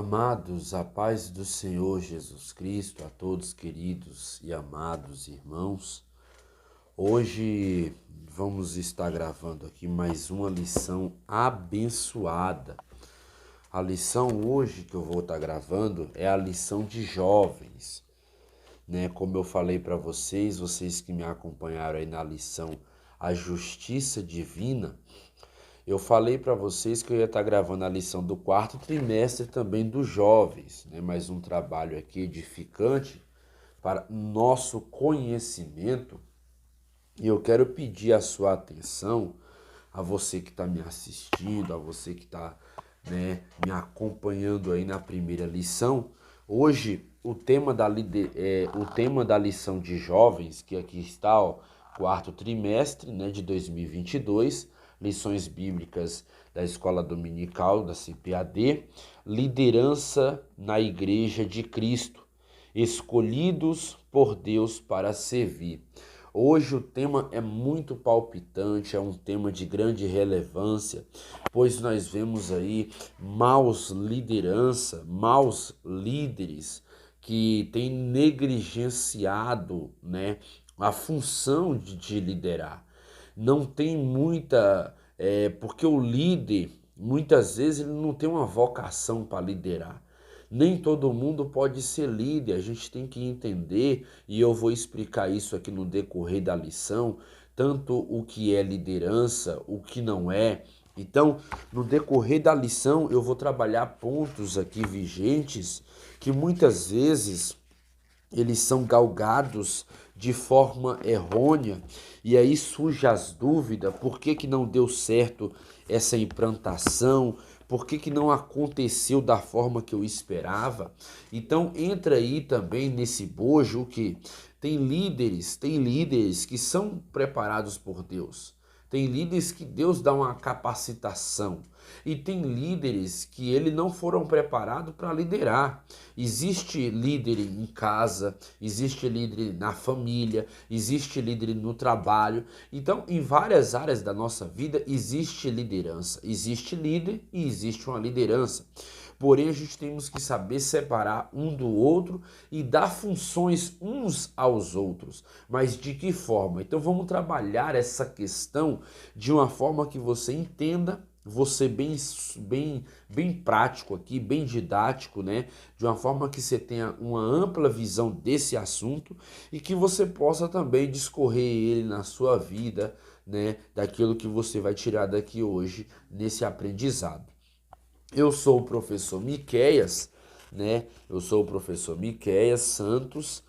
Amados, a paz do Senhor Jesus Cristo, a todos queridos e amados irmãos. Hoje vamos estar gravando aqui mais uma lição abençoada. A lição hoje que eu vou estar gravando é a lição de jovens, né? Como eu falei para vocês que me acompanharam aí na lição A Justiça Divina, eu falei para vocês que eu ia estar gravando a lição do quarto trimestre também dos jovens, né? Mais um trabalho aqui edificante para nosso conhecimento. E eu quero pedir a sua atenção, a você que está me assistindo, a você que está, né, me acompanhando aí na primeira lição. Hoje o tema da lição de jovens, que aqui está, ó, quarto trimestre, né, de 2022, lições bíblicas da Escola Dominical, da CPAD, liderança na Igreja de Cristo, escolhidos por Deus para servir. Hoje o tema é muito palpitante, é um tema de grande relevância, pois nós vemos aí maus líderes que têm negligenciado, né, a função de liderar. Não tem porque o líder, muitas vezes, ele não tem uma vocação para liderar. Nem todo mundo pode ser líder, a gente tem que entender, e eu vou explicar isso aqui no decorrer da lição, tanto o que é liderança, o que não é. Então, no decorrer da lição, eu vou trabalhar pontos aqui vigentes que muitas vezes eles são galgados de forma errônea, e aí surge as dúvidas, por que que não deu certo essa implantação, por que que não aconteceu da forma que eu esperava. Então entra aí também nesse bojo que tem líderes que são preparados por Deus. Tem líderes que Deus dá uma capacitação e tem líderes que ele não foram preparados para liderar. Existe líder em casa, existe líder na família, existe líder no trabalho. Então, em várias áreas da nossa vida existe liderança, existe líder e existe uma liderança. Porém, a gente temos que saber separar um do outro e dar funções uns aos outros. Mas de que forma? Então vamos trabalhar essa questão de uma forma que você entenda, você bem prático aqui, bem didático, né? De uma forma que você tenha uma ampla visão desse assunto e que você possa também discorrer ele na sua vida, né? Daquilo que você vai tirar daqui hoje nesse aprendizado. Eu sou o professor Miqueias, né? Eu sou o professor Miqueias Santos.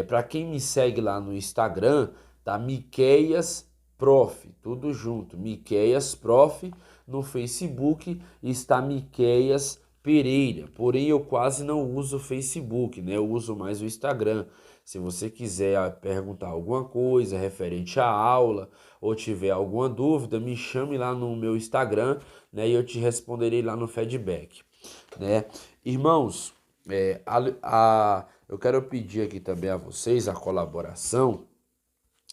Para quem me segue lá no Instagram, tá Miqueias Prof, tudo junto, Miqueias Prof. No Facebook está Miqueias Pereira. Porém, eu quase não uso o Facebook, né? Eu uso mais o Instagram. Se você quiser perguntar alguma coisa referente à aula ou tiver alguma dúvida, me chame lá no meu Instagram, né? E eu te responderei lá no feedback, né? Irmãos, eu quero pedir aqui também a vocês a colaboração,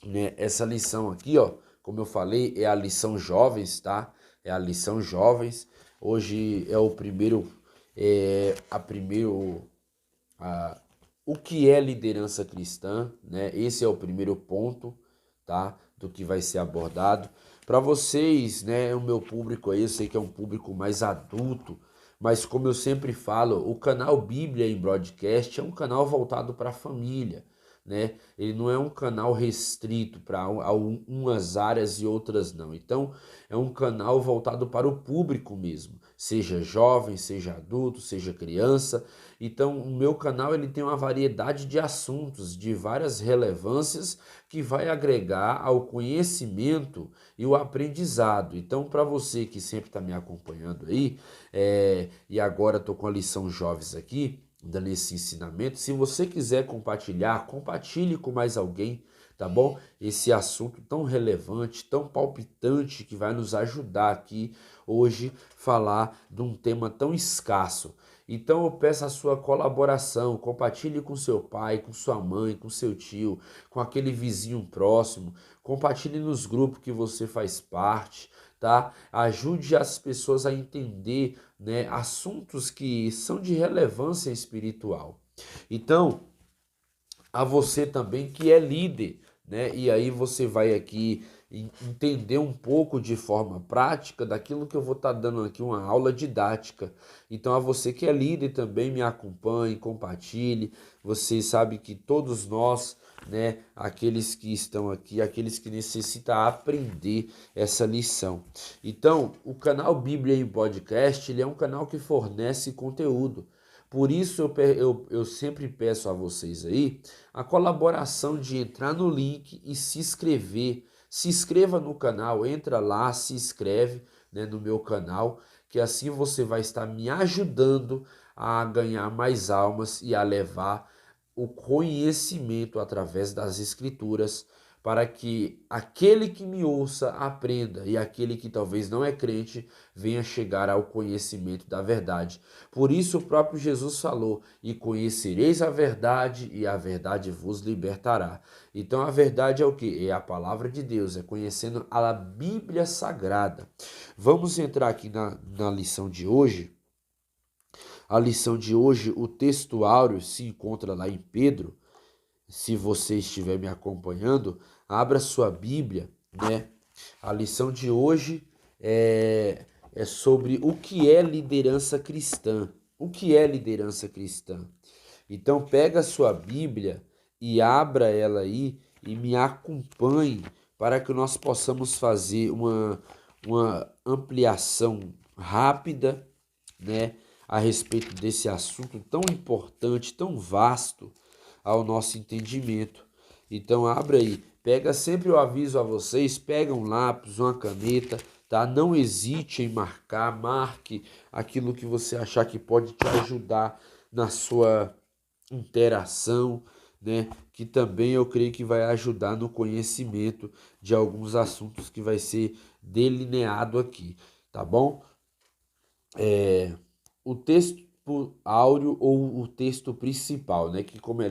né? Essa lição aqui, ó, como eu falei, é a lição jovens, tá? É a lição jovens. Hoje é o primeiro, é, a primeiro, a, o que é liderança cristã, né? Esse é o primeiro ponto, tá? Do que vai ser abordado. Para vocês, né? O meu público aí, eu sei que é um público mais adulto, mas como eu sempre falo, o canal Bíblia em Broadcast é um canal voltado para a família, né? Ele não é um canal restrito para umas áreas e outras não. Então, é um canal voltado para o público mesmo, seja jovem, seja adulto, seja criança. Então, o meu canal ele tem uma variedade de assuntos, de várias relevâncias que vai agregar ao conhecimento e o aprendizado. Então, para você que sempre está me acompanhando aí, e agora estou com a lição jovens aqui, dando esse ensinamento. Se você quiser compartilhar, compartilhe com mais alguém, tá bom? Esse assunto tão relevante, tão palpitante, que vai nos ajudar aqui hoje falar de um tema tão escasso. Então eu peço a sua colaboração, compartilhe com seu pai, com sua mãe, com seu tio, com aquele vizinho próximo, compartilhe nos grupos que você faz parte, tá? Ajude as pessoas a entender, né, assuntos que são de relevância espiritual. Então, a você também que é líder, né? E aí você vai aqui entender um pouco de forma prática daquilo que eu vou estar dando aqui, uma aula didática. Então a você que é líder também me acompanhe, compartilhe. Você sabe que todos nós, né, aqueles que estão aqui, aqueles que necessitam aprender essa lição. Então, o canal Bíblia em Podcast, ele é um canal que fornece conteúdo. Por isso eu sempre peço a vocês aí a colaboração de entrar no link e se inscrever. Se inscreva no canal, entra lá, se inscreve, né, no meu canal, que assim você vai estar me ajudando a ganhar mais almas e a levar o conhecimento através das escrituras, para que aquele que me ouça aprenda e aquele que talvez não é crente venha chegar ao conhecimento da verdade. Por isso o próprio Jesus falou: "E conhecereis a verdade, e a verdade vos libertará". Então a verdade é o que? É a palavra de Deus, é conhecendo a Bíblia Sagrada. Vamos entrar aqui na lição de hoje. A lição de hoje, o texto áureo se encontra lá em Pedro. Se você estiver me acompanhando, abra sua Bíblia, né? A lição de hoje é sobre o que é liderança cristã. O que é liderança cristã? Então pega a sua Bíblia e abra ela aí e me acompanhe para que nós possamos fazer uma ampliação rápida, né, a respeito desse assunto tão importante, tão vasto ao nosso entendimento. Então abra aí, pega sempre, eu aviso a vocês, pega um lápis, uma caneta, tá? Não hesite em marcar, marque aquilo que você achar que pode te ajudar na sua interação, né? Que também eu creio que vai ajudar no conhecimento de alguns assuntos que vai ser delineado aqui, tá bom? O texto áureo ou o texto principal, né? Que como é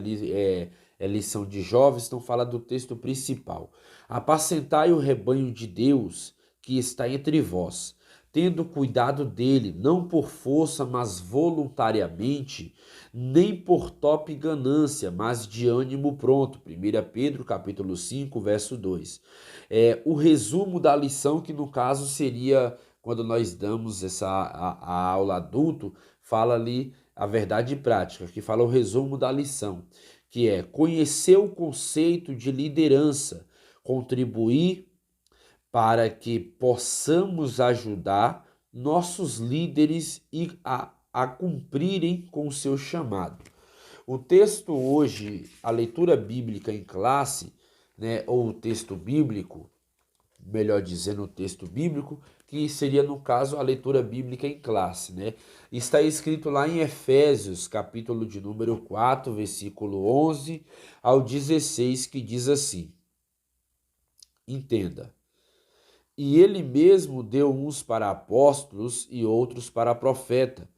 lição de jovens, então fala do texto principal. Apacentai o rebanho de Deus que está entre vós, tendo cuidado dele, não por força, mas voluntariamente, nem por top ganância, mas de ânimo pronto. 1 Pedro capítulo 5, verso 2. O resumo da lição, que no caso seria quando nós damos a aula adulto, fala ali a verdade prática, que fala o resumo da lição, que é conhecer o conceito de liderança, contribuir para que possamos ajudar nossos líderes a cumprirem com o seu chamado. O texto hoje, a leitura bíblica em classe, né, ou o texto bíblico, melhor dizendo, o texto bíblico, que seria, no caso, a leitura bíblica em classe, né? Está escrito lá em Efésios, capítulo de número 4, versículo 11 ao 16, que diz assim: entenda. E ele mesmo deu uns para apóstolos, e outros para profeta,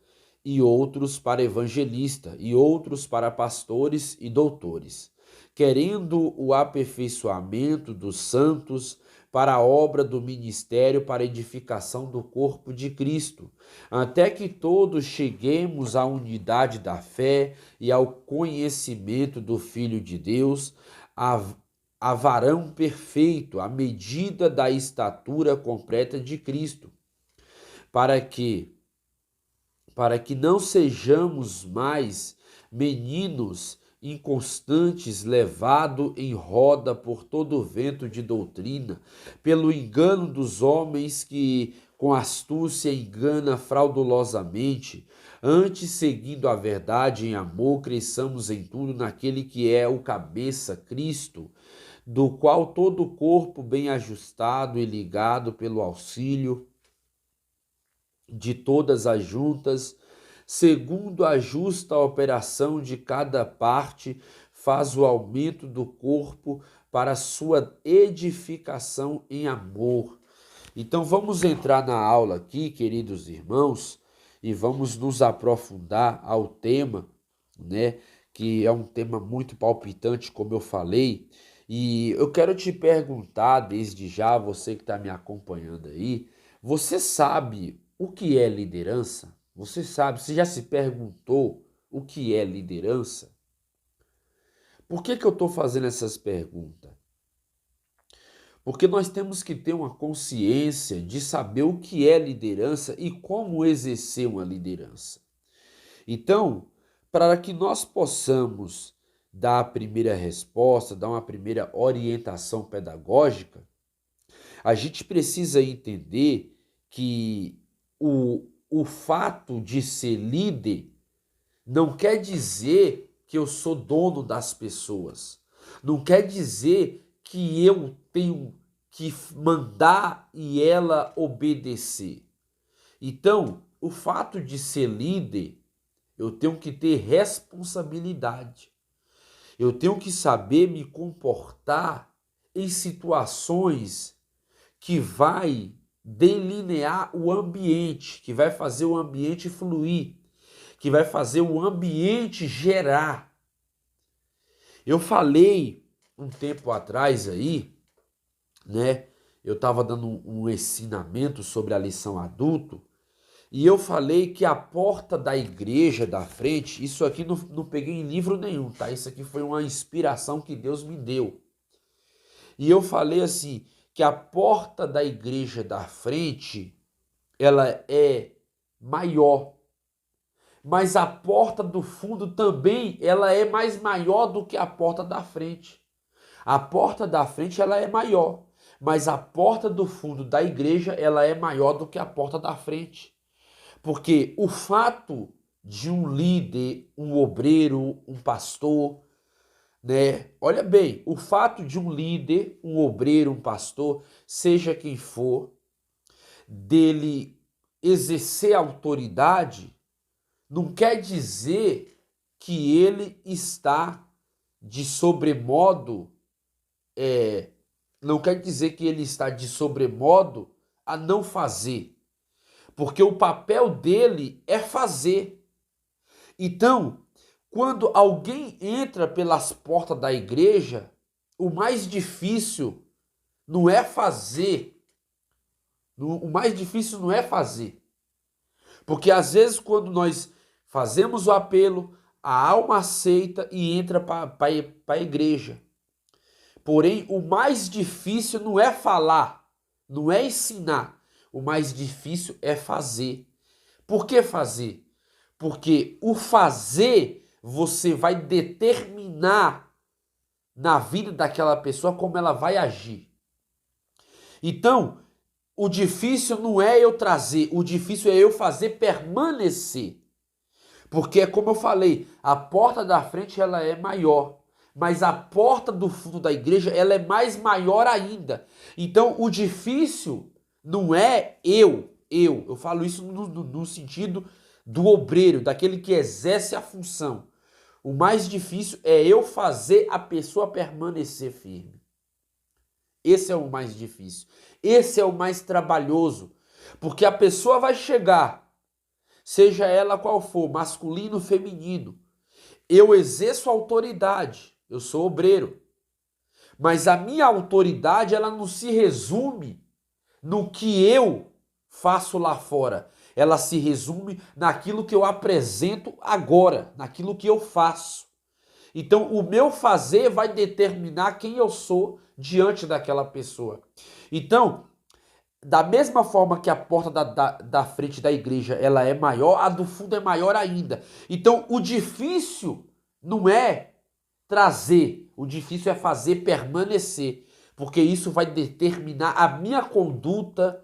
e outros para evangelista, e outros para pastores e doutores, querendo o aperfeiçoamento dos santos para a obra do ministério, para a edificação do corpo de Cristo, até que todos cheguemos à unidade da fé e ao conhecimento do Filho de Deus, a varão perfeito, à medida da estatura completa de Cristo, para que não sejamos mais meninos inconstantes, levado em roda por todo vento de doutrina, pelo engano dos homens que com astúcia engana fraudulosamente. Antes, seguindo a verdade em amor, cresçamos em tudo naquele que é o cabeça, Cristo, do qual todo o corpo bem ajustado e ligado pelo auxílio de todas as juntas, segundo a justa operação de cada parte, faz o aumento do corpo para a sua edificação em amor. Então vamos entrar na aula aqui, queridos irmãos, e vamos nos aprofundar ao tema, né? Que é um tema muito palpitante, como eu falei. E eu quero te perguntar desde já, você que está me acompanhando aí, você sabe o que é liderança? Você sabe, você já se perguntou o que é liderança? Por que eu estou fazendo essas perguntas? Porque nós temos que ter uma consciência de saber o que é liderança e como exercer uma liderança. Então, para que nós possamos dar a primeira resposta, dar uma primeira orientação pedagógica, a gente precisa entender que o fato de ser líder não quer dizer que eu sou dono das pessoas. Não quer dizer que eu tenho que mandar e ela obedecer. Então, o fato de ser líder, eu tenho que ter responsabilidade. Eu tenho que saber me comportar em situações que vai delinear o ambiente, que vai fazer o ambiente fluir, que vai fazer o ambiente gerar. Eu falei um tempo atrás aí, né? Eu estava dando um ensinamento sobre a lição adulto, e eu falei que a porta da igreja da frente, isso aqui não peguei em livro nenhum, tá? Isso aqui foi uma inspiração que Deus me deu. E eu falei assim, que a porta da igreja da frente, ela é maior, mas a porta do fundo também, ela é mais maior do que a porta da frente. A porta da frente, ela é maior, mas a porta do fundo da igreja, ela é maior do que a porta da frente. Porque o fato de um líder, um obreiro, um pastor, né? Olha bem, o fato de um líder, um obreiro, um pastor, seja quem for, dele exercer autoridade, não quer dizer que ele está de sobremodo, não quer dizer que ele está de sobremodo a não fazer, porque o papel dele é fazer. Então, quando alguém entra pelas portas da igreja, o mais difícil não é fazer. O mais difícil não é fazer. Porque às vezes quando nós fazemos o apelo, a alma aceita e entra para a igreja. Porém, o mais difícil não é falar, não é ensinar. O mais difícil é fazer. Por que fazer? Porque o fazer você vai determinar na vida daquela pessoa como ela vai agir. Então, o difícil não é eu trazer, o difícil é eu fazer permanecer. Porque é como eu falei, a porta da frente ela é maior, mas a porta do fundo da igreja ela é mais maior ainda. Então, o difícil não é eu falo isso no sentido do obreiro, daquele que exerce a função. O mais difícil é eu fazer a pessoa permanecer firme. Esse é o mais difícil. Esse é o mais trabalhoso. Porque a pessoa vai chegar, seja ela qual for, masculino ou feminino. Eu exerço autoridade, eu sou obreiro. Mas a minha autoridade, ela não se resume no que eu faço lá fora. Ela se resume naquilo que eu apresento agora, naquilo que eu faço. Então, o meu fazer vai determinar quem eu sou diante daquela pessoa. Então, da mesma forma que a porta da frente da igreja ela é maior, a do fundo é maior ainda. Então, o difícil não é trazer, o difícil é fazer permanecer, porque isso vai determinar a minha conduta,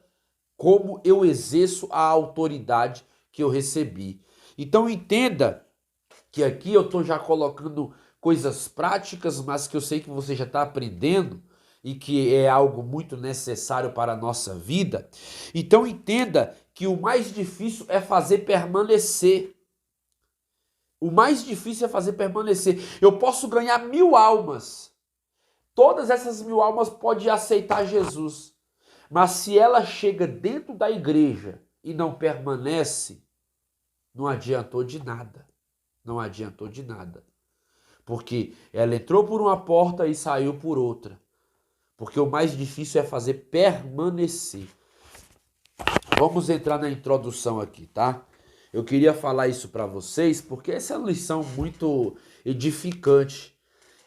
como eu exerço a autoridade que eu recebi. Então, entenda que aqui eu estou já colocando coisas práticas, mas que eu sei que você já está aprendendo e que é algo muito necessário para a nossa vida. Então entenda que o mais difícil é fazer permanecer. O mais difícil é fazer permanecer. Eu posso ganhar 1000 almas. Todas essas 1000 almas podem aceitar Jesus. Mas se ela chega dentro da igreja e não permanece, não adiantou de nada. Não adiantou de nada. Porque ela entrou por uma porta e saiu por outra. Porque o mais difícil é fazer permanecer. Vamos entrar na introdução aqui, tá? Eu queria falar isso para vocês porque essa é uma lição muito edificante.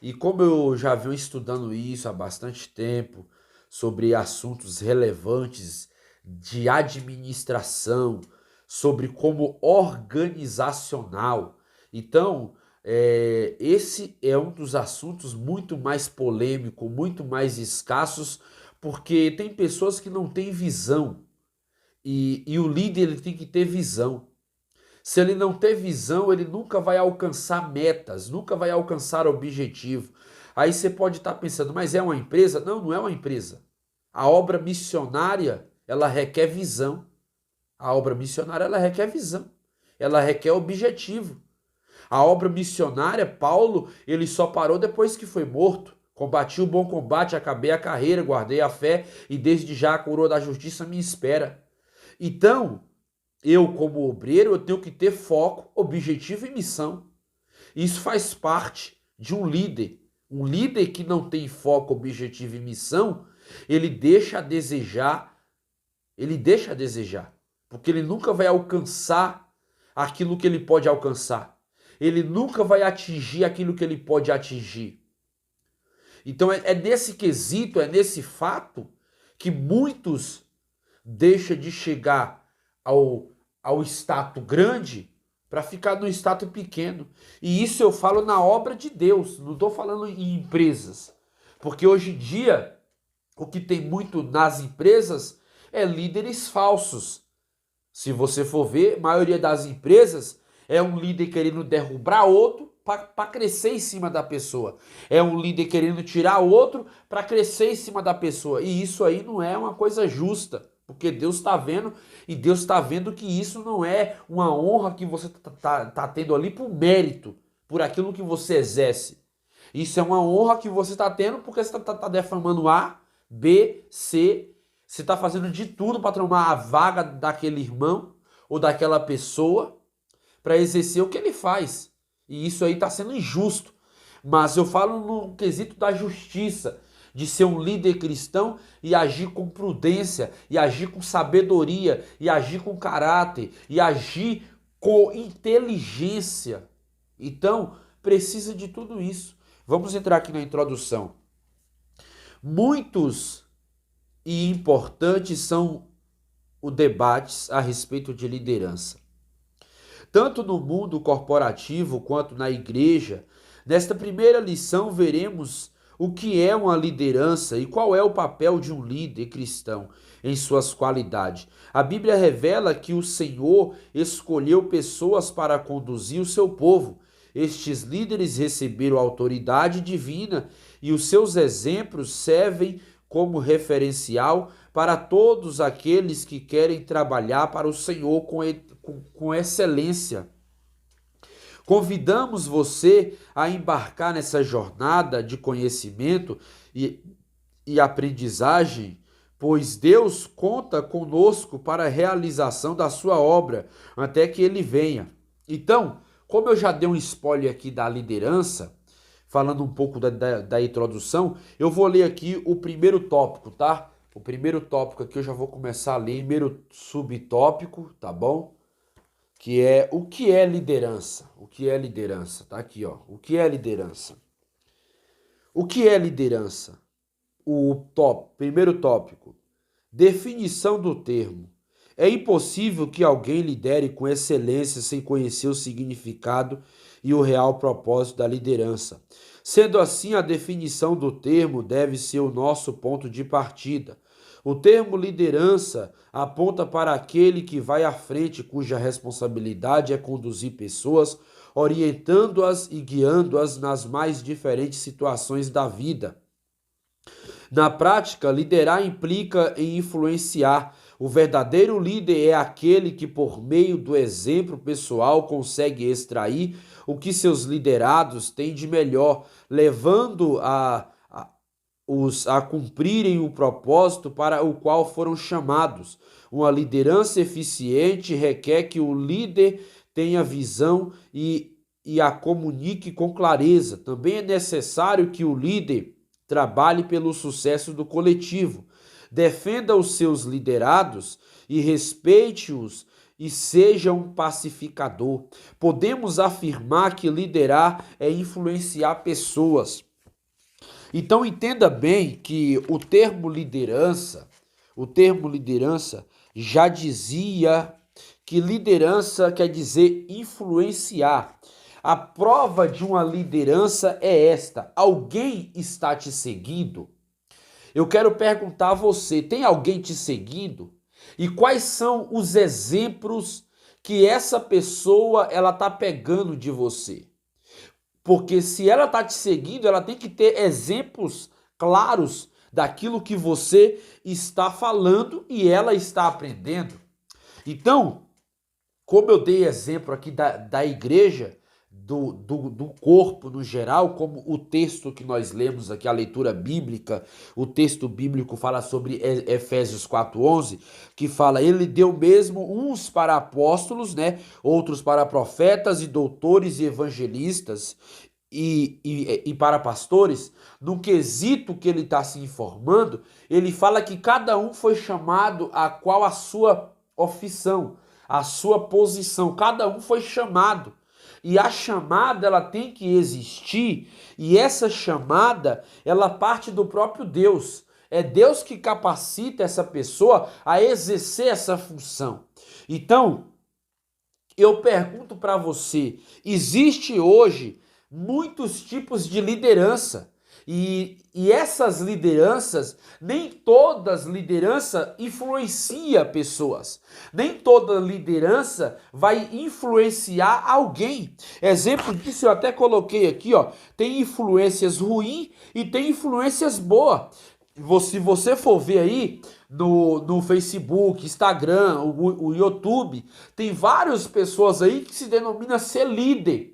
E como eu já venho estudando isso há bastante tempo, sobre assuntos relevantes de administração, sobre como organizacional. Então, esse é um dos assuntos muito mais polêmico, muito mais escassos, porque tem pessoas que não têm visão. E o líder ele tem que ter visão. Se ele não ter visão, ele nunca vai alcançar metas, nunca vai alcançar objetivo. Aí você pode estar pensando, mas é uma empresa? Não, não é uma empresa. A obra missionária, ela requer visão. A obra missionária, ela requer visão. Ela requer objetivo. A obra missionária, Paulo, ele só parou depois que foi morto. Combati o bom combate, acabei a carreira, guardei a fé e desde já a coroa da justiça me espera. Então, eu como obreiro, eu tenho que ter foco, objetivo e missão. Isso faz parte de um líder. Um líder que não tem foco, objetivo e missão, ele deixa a desejar, porque ele nunca vai alcançar aquilo que ele pode alcançar. Ele nunca vai atingir aquilo que ele pode atingir. Então é nesse quesito, é nesse fato que muitos deixam de chegar ao status grande para ficar no status pequeno. E isso eu falo na obra de Deus, não estou falando em empresas. Porque hoje em dia, o que tem muito nas empresas é líderes falsos. Se você for ver, a maioria das empresas é um líder querendo derrubar outro para crescer em cima da pessoa. É um líder querendo tirar outro para crescer em cima da pessoa. E isso aí não é uma coisa justa. Porque Deus está vendo e Deus está vendo que isso não é uma honra que você tá tendo ali por mérito, por aquilo que você exerce. Isso é uma honra que você está tendo porque você está defamando A, B, C. Você está fazendo de tudo para tomar a vaga daquele irmão ou daquela pessoa para exercer o que ele faz. E isso aí está sendo injusto. Mas eu falo no quesito da justiça, de ser um líder cristão e agir com prudência, e agir com sabedoria, e agir com caráter, e agir com inteligência. Então, precisa de tudo isso. Vamos entrar aqui na introdução. Muitos e importantes são os debates a respeito de liderança. Tanto no mundo corporativo quanto na igreja, nesta primeira lição veremos o que é uma liderança e qual é o papel de um líder cristão em suas qualidades. A Bíblia revela que o Senhor escolheu pessoas para conduzir o seu povo. Estes líderes receberam autoridade divina e os seus exemplos servem como referencial para todos aqueles que querem trabalhar para o Senhor com excelência. Convidamos você a embarcar nessa jornada de conhecimento e aprendizagem, pois Deus conta conosco para a realização da sua obra, até que Ele venha. Então, como eu já dei um spoiler aqui da liderança, falando um pouco da introdução, eu vou ler aqui o primeiro tópico, tá? O primeiro tópico aqui eu já vou começar a ler, primeiro subtópico, tá bom? Que é o que é liderança. O que é liderança? Tá aqui, ó. O que é liderança? O que é liderança? Primeiro tópico. Definição do termo. É impossível que alguém lidere com excelência sem conhecer o significado e o real propósito da liderança. Sendo assim, a definição do termo deve ser o nosso ponto de partida. O termo liderança aponta para aquele que vai à frente, cuja responsabilidade é conduzir pessoas, orientando-as e guiando-as nas mais diferentes situações da vida. Na prática, liderar implica em influenciar. O verdadeiro líder é aquele que, por meio do exemplo pessoal, consegue extrair o que seus liderados têm de melhor, levando a cumprirem o propósito para o qual foram chamados. Uma liderança eficiente requer que o líder tenha visão e a comunique com clareza. Também é necessário que o líder trabalhe pelo sucesso do coletivo, defenda os seus liderados e respeite-os e seja um pacificador. Podemos afirmar que liderar é influenciar pessoas. Então entenda bem que o termo liderança já dizia que liderança quer dizer influenciar. A prova de uma liderança é esta: alguém está te seguindo? Eu quero perguntar a você, tem alguém te seguindo? E quais são os exemplos que essa pessoa ela tá pegando de você? Porque se ela tá te seguindo, ela tem que ter exemplos claros daquilo que você está falando e ela está aprendendo. Então, como eu dei exemplo aqui da igreja, do corpo no geral, como o texto que nós lemos aqui, a leitura bíblica, o texto bíblico fala sobre Efésios 4:11, que fala, ele deu mesmo uns para apóstolos, né, outros para profetas e doutores e evangelistas, e para pastores. No quesito que ele está se informando, ele fala que cada um foi chamado a qual a sua ofissão, a sua posição, cada um foi chamado. E a chamada ela tem que existir, e essa chamada ela parte do próprio Deus. É Deus que capacita essa pessoa a exercer essa função. Então, eu pergunto para você, existe hoje muitos tipos de liderança. E essas lideranças, nem todas liderança influencia pessoas. Nem toda liderança vai influenciar alguém. Exemplo disso eu até coloquei aqui, ó. Tem influências ruins e tem influências boas. Se você for ver aí no Facebook, Instagram, o YouTube, tem várias pessoas aí que se denominam ser líder.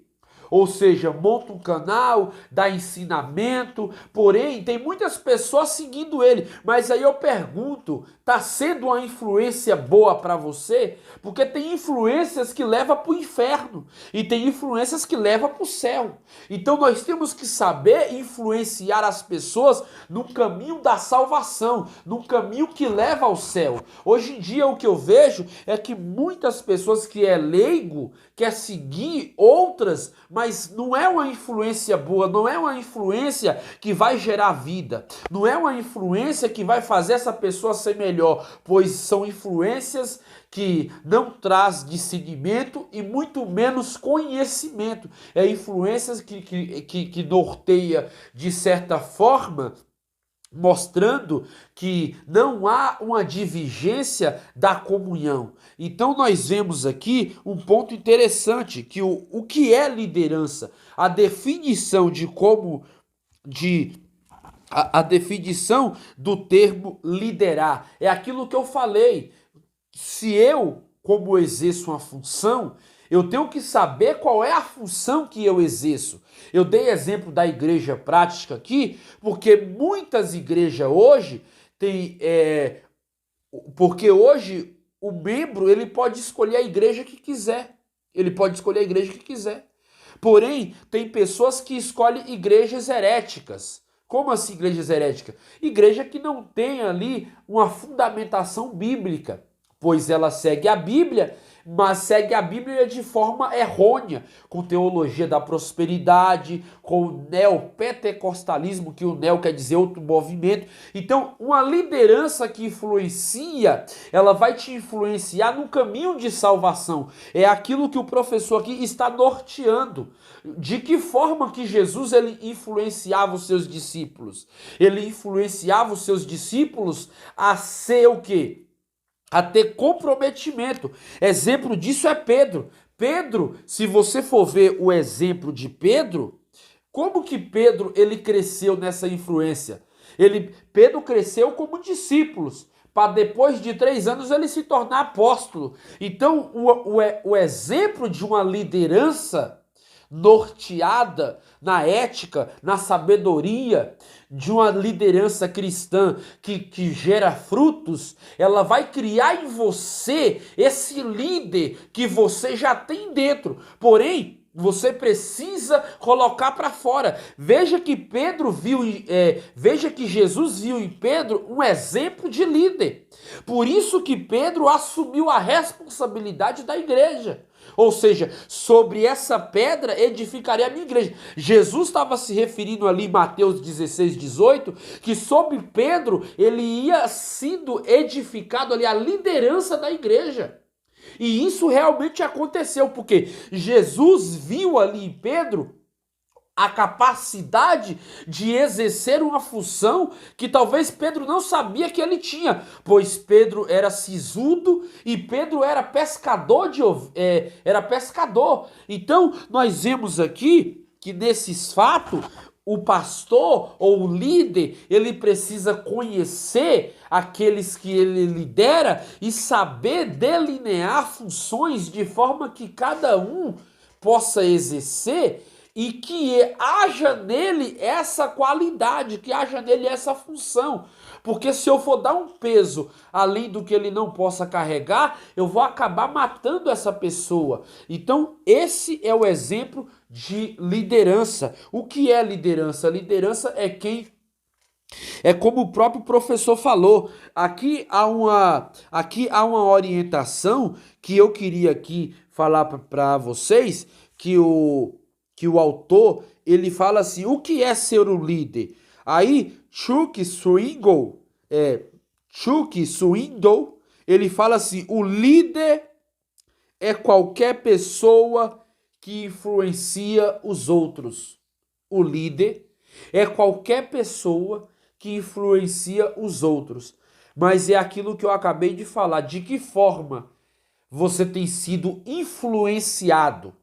Ou seja, monta um canal, dá ensinamento, porém tem muitas pessoas seguindo ele. Mas aí eu pergunto, tá sendo uma influência boa para você? Porque tem influências que levam para o inferno e tem influências que levam para o céu. Então nós temos que saber influenciar as pessoas no caminho da salvação, no caminho que leva ao céu. Hoje em dia o que eu vejo é que muitas pessoas que é leigo quer seguir outras, mas não é uma influência boa, não é uma influência que vai gerar vida, não é uma influência que vai fazer essa pessoa ser melhor, pois são influências que não traz discernimento e muito menos conhecimento. É influências que norteia de certa forma, mostrando que não há uma divergência da comunhão. Então nós vemos aqui um ponto interessante, que o que é liderança? A definição de como a definição do termo liderar é aquilo que eu falei. Se eu, como exerço uma função, eu tenho que saber qual é a função que eu exerço. Eu dei exemplo da igreja prática aqui, porque muitas igrejas hoje têm... porque hoje o membro ele pode escolher a igreja que quiser. Ele pode escolher a igreja que quiser. Porém, tem pessoas que escolhem igrejas heréticas. Como assim igrejas heréticas? Igreja que não tem ali uma fundamentação bíblica, pois ela segue a Bíblia, mas segue a Bíblia de forma errônea, com teologia da prosperidade, com o neopentecostalismo, que o neo quer dizer outro movimento. Então, uma liderança que influencia, ela vai te influenciar no caminho de salvação. É aquilo que o professor aqui está norteando. De que forma que Jesus ele influenciava os seus discípulos? Ele influenciava os seus discípulos a ser o quê? A ter comprometimento. Exemplo disso é Pedro. Pedro, se você for ver o exemplo de Pedro, como que Pedro ele cresceu nessa influência? Pedro cresceu como discípulos, para depois de 3 anos ele se tornar apóstolo. Então o exemplo de uma liderança norteada na ética, na sabedoria de uma liderança cristã que gera frutos, ela vai criar em você esse líder que você já tem dentro. Porém, você precisa colocar para fora. Veja que veja que Jesus viu em Pedro um exemplo de líder. Por isso que Pedro assumiu a responsabilidade da igreja. Ou seja, sobre essa pedra edificarei a minha igreja. Jesus estava se referindo ali em Mateus 16, 18, que sobre Pedro ele ia sendo edificado ali a liderança da igreja. E isso realmente aconteceu, porque Jesus viu ali em Pedro a capacidade de exercer uma função que talvez Pedro não sabia que ele tinha, pois Pedro era sisudo e Pedro era pescador era pescador. Então nós vemos aqui que nesses fatos o pastor ou o líder, ele precisa conhecer aqueles que ele lidera e saber delinear funções de forma que cada um possa exercer e que haja nele essa qualidade, que haja nele essa função. Porque se eu for dar um peso além do que ele não possa carregar, eu vou acabar matando essa pessoa. Então, esse é o exemplo de liderança. O que é liderança? Liderança é como o próprio professor falou. Aqui há uma orientação que eu queria aqui falar para vocês, que o autor, ele fala assim, o que é ser um líder? Aí, Chuck Swindoll, ele fala assim, o líder é qualquer pessoa que influencia os outros. O líder é qualquer pessoa que influencia os outros. Mas é aquilo que eu acabei de falar, de que forma você tem sido influenciado.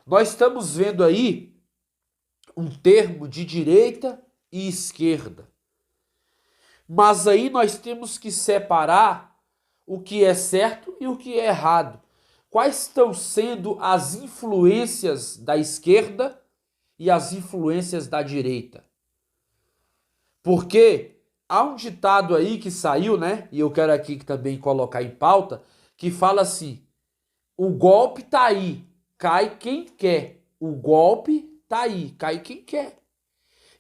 Nós estamos vendo aí um termo de direita e esquerda. Mas aí nós temos que separar o que é certo e o que é errado. Quais estão sendo as influências da esquerda e as influências da direita? Porque há um ditado aí que saiu, né? E eu quero aqui também colocar em pauta, que fala assim, o golpe tá aí. Cai quem quer. O golpe tá aí, cai quem quer.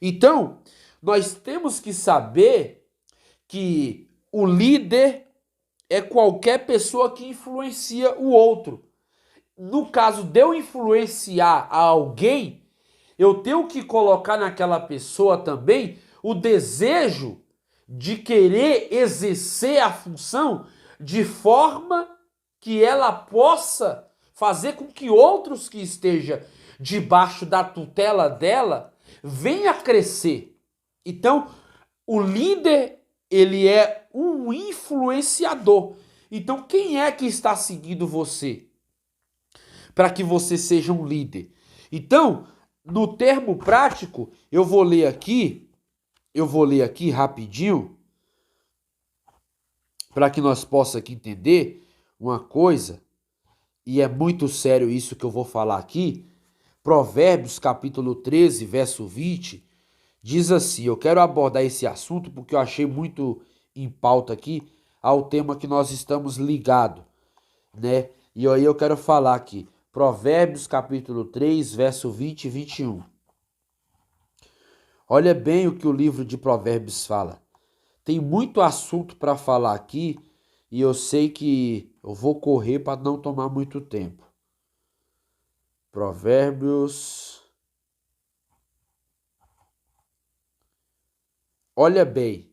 Então, nós temos que saber que o líder é qualquer pessoa que influencia o outro. No caso de eu influenciar alguém, eu tenho que colocar naquela pessoa também o desejo de querer exercer a função de forma que ela possa fazer com que outros que estejam debaixo da tutela dela venham a crescer. Então, o líder, ele é um influenciador. Então, quem é que está seguindo você para que você seja um líder? Então, no termo prático, eu vou ler aqui rapidinho, para que nós possamos aqui entender uma coisa. E é muito sério isso que eu vou falar aqui. Provérbios capítulo 13, verso 20, diz assim, eu quero abordar esse assunto porque eu achei muito em pauta aqui ao tema que nós estamos ligados, né? E aí eu quero falar aqui, Provérbios capítulo 3, verso 20 e 21. Olha bem o que o livro de Provérbios fala. Tem muito assunto para falar aqui, e eu sei que eu vou correr para não tomar muito tempo. Provérbios. Olha bem.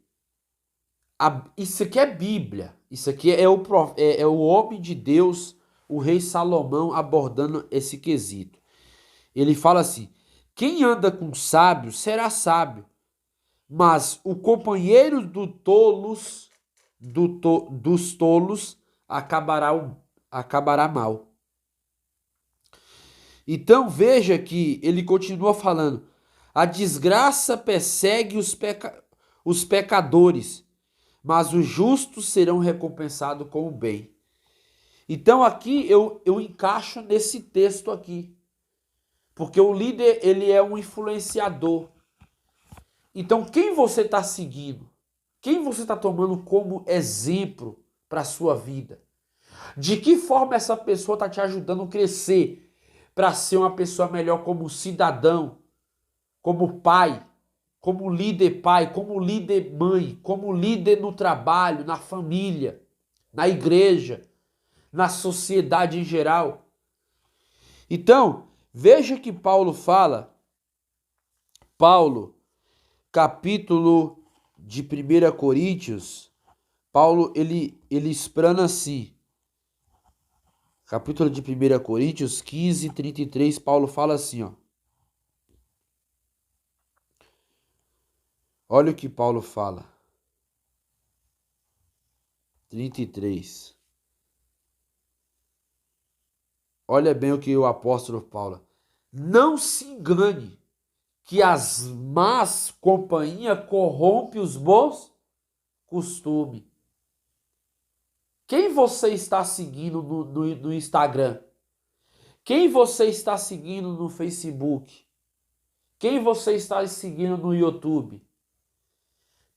Isso aqui é Bíblia. Isso aqui é o homem de Deus, o rei Salomão, abordando esse quesito. Ele fala assim, quem anda com sábio será sábio, mas o companheiro dos tolos acabará mal. Então veja que ele continua falando, a desgraça persegue os pecadores, mas os justos serão recompensados com o bem. Então aqui eu encaixo nesse texto aqui. Porque o líder, ele é um influenciador. Então, quem você está seguindo? Quem você está tomando como exemplo para a sua vida? De que forma essa pessoa está te ajudando a crescer para ser uma pessoa melhor como cidadão, como pai, como líder pai, como líder mãe, como líder no trabalho, na família, na igreja, na sociedade em geral? Então, veja que Paulo fala, capítulo de 1 Coríntios, Paulo ele explana assim. Capítulo de 1 Coríntios 15, 33, Paulo fala assim, ó. Olha o que Paulo fala. 33. Olha bem o que o apóstolo Paulo. Não se engane que as más companhias corrompem os bons costumes. Quem você está seguindo no Instagram? Quem você está seguindo no Facebook? Quem você está seguindo no YouTube?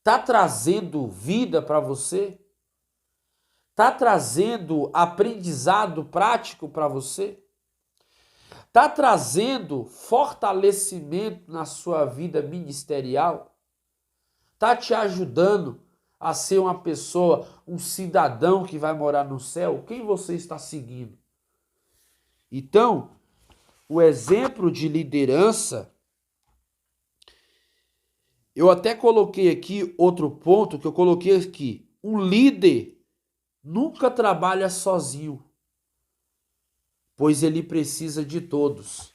Tá trazendo vida para você? Tá trazendo aprendizado prático para você? Tá trazendo fortalecimento na sua vida ministerial? Tá te ajudando a ser uma pessoa, um cidadão que vai morar no céu? Quem você está seguindo? Então, o exemplo de liderança, eu até coloquei aqui outro ponto que eu coloquei aqui. Um líder nunca trabalha sozinho, pois ele precisa de todos.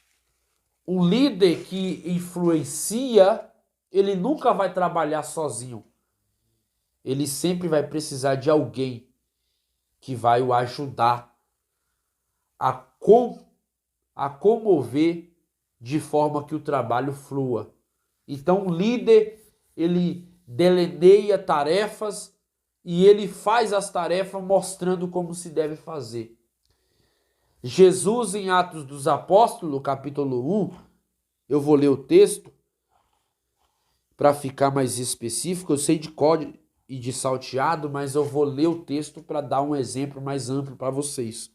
Um líder que influencia, ele nunca vai trabalhar sozinho. Ele sempre vai precisar de alguém que vai o ajudar a comover de forma que o trabalho flua. Então, o líder, ele delineia tarefas e ele faz as tarefas mostrando como se deve fazer. Jesus, em Atos dos Apóstolos, capítulo 1, eu vou ler o texto para ficar mais específico. Eu sei de código e de salteado, mas eu vou ler o texto para dar um exemplo mais amplo para vocês.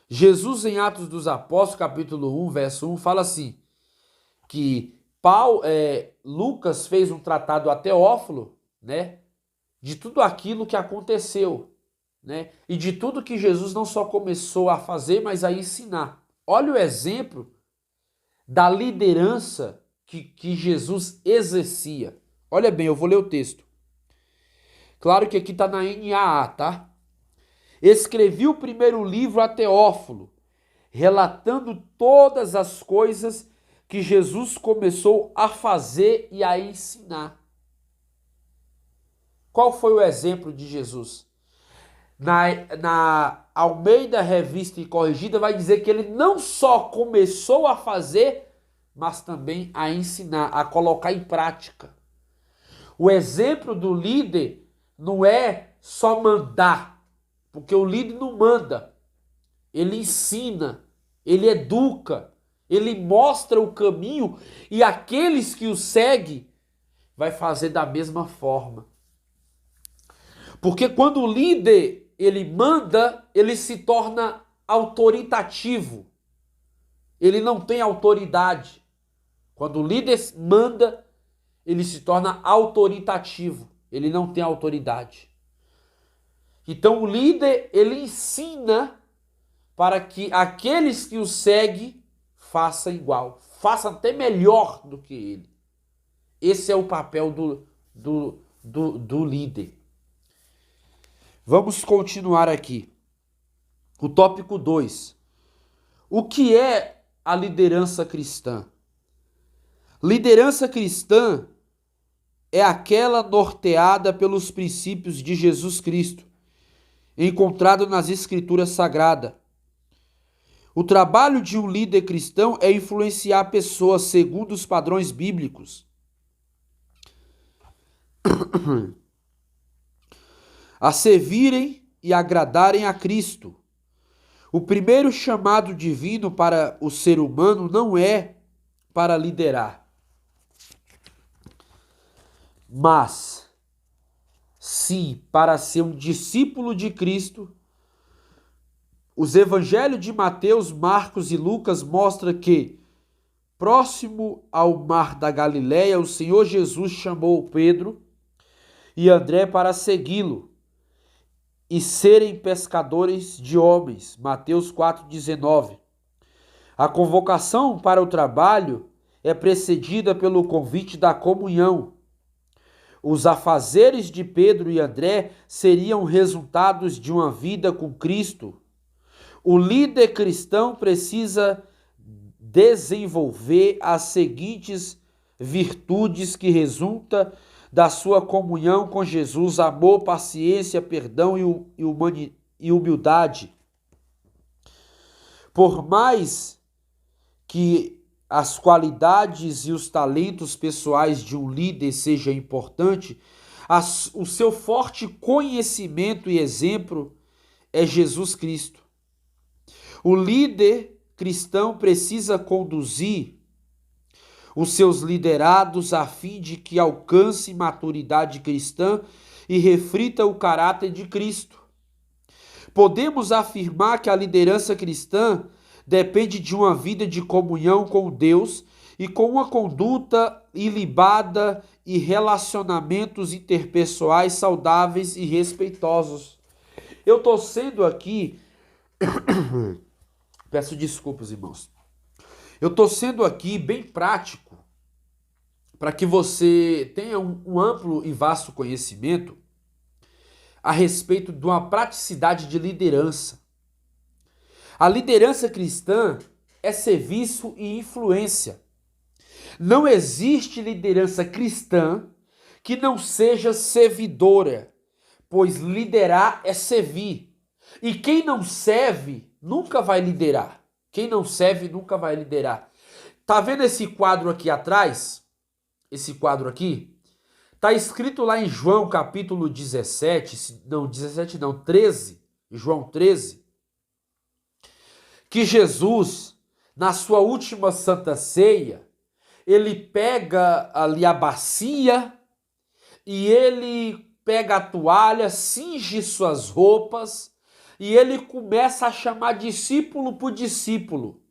Jesus, em Atos dos Apóstolos, capítulo 1, verso 1, fala assim, que Lucas fez um tratado a Teófilo, né, de tudo aquilo que aconteceu, né, e de tudo que Jesus não só começou a fazer, mas a ensinar. Olha o exemplo da liderança que Jesus exercia. Olha bem, eu vou ler o texto. Claro que aqui está na NAA, tá? Escrevi o primeiro livro a Teófilo, relatando todas as coisas que Jesus começou a fazer e a ensinar. Qual foi o exemplo de Jesus? Na Almeida Revista e Corrigida vai dizer que ele não só começou a fazer, mas também a ensinar, a colocar em prática. O exemplo do líder não é só mandar, porque o líder não manda, ele ensina, ele educa, ele mostra o caminho e aqueles que o seguem vai fazer da mesma forma. Porque quando o líder ele manda, ele se torna autoritativo. Ele não tem autoridade. Quando o líder manda, ele se torna autoritativo. Ele não tem autoridade. Então o líder, ele ensina para que aqueles que o seguem façam igual. Façam até melhor do que ele. Esse é o papel do líder. Vamos continuar aqui. O tópico 2. O que é a liderança cristã? Liderança cristã é aquela norteada pelos princípios de Jesus Cristo, encontrado nas Escrituras Sagradas. O trabalho de um líder cristão é influenciar pessoas segundo os padrões bíblicos, a servirem e agradarem a Cristo. O primeiro chamado divino para o ser humano não é para liderar, mas sim para ser um discípulo de Cristo. Os evangelhos de Mateus, Marcos e Lucas mostram que, próximo ao mar da Galileia, o Senhor Jesus chamou Pedro e André para segui-lo e serem pescadores de homens. Mateus 4,19. A convocação para o trabalho é precedida pelo convite da comunhão. Os afazeres de Pedro e André seriam resultados de uma vida com Cristo. O líder cristão precisa desenvolver as seguintes virtudes que resultam da sua comunhão com Jesus: amor, paciência, perdão e humildade. Por mais que as qualidades e os talentos pessoais de um líder sejam importantes, o seu forte conhecimento e exemplo é Jesus Cristo. O líder cristão precisa conduzir os seus liderados a fim de que alcance maturidade cristã e reflita o caráter de Cristo. Podemos afirmar que a liderança cristã depende de uma vida de comunhão com Deus e com uma conduta ilibada e relacionamentos interpessoais saudáveis e respeitosos. Eu estou sendo aqui... Peço desculpas, irmãos. Eu estou sendo aqui bem prático para que você tenha um amplo e vasto conhecimento a respeito de uma praticidade de liderança. A liderança cristã é serviço e influência. Não existe liderança cristã que não seja servidora, pois liderar é servir. E quem não serve nunca vai liderar. Quem não serve nunca vai liderar. Tá vendo esse quadro aqui atrás? Esse quadro aqui? Tá escrito lá em João capítulo 13, João 13, que Jesus, na sua última santa ceia, ele pega ali a bacia e ele pega a toalha, cinge suas roupas e ele começa a chamar discípulo por discípulo.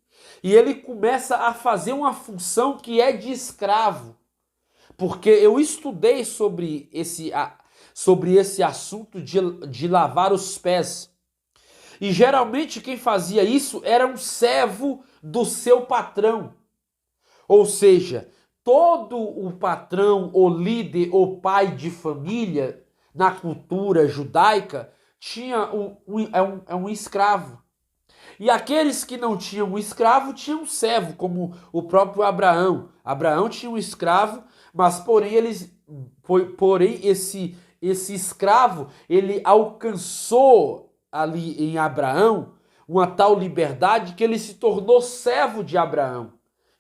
E ele começa a fazer uma função que é de escravo. Porque eu estudei sobre esse assunto de lavar os pés. E geralmente quem fazia isso era um servo do seu patrão. Ou seja, todo o patrão, o líder, o pai de família, na cultura judaica, tinha um escravo. E aqueles que não tinham um escravo, tinham um servo, como o próprio Abraão. Abraão tinha um escravo, mas porém esse escravo, ele alcançou ali em Abraão uma tal liberdade que ele se tornou servo de Abraão.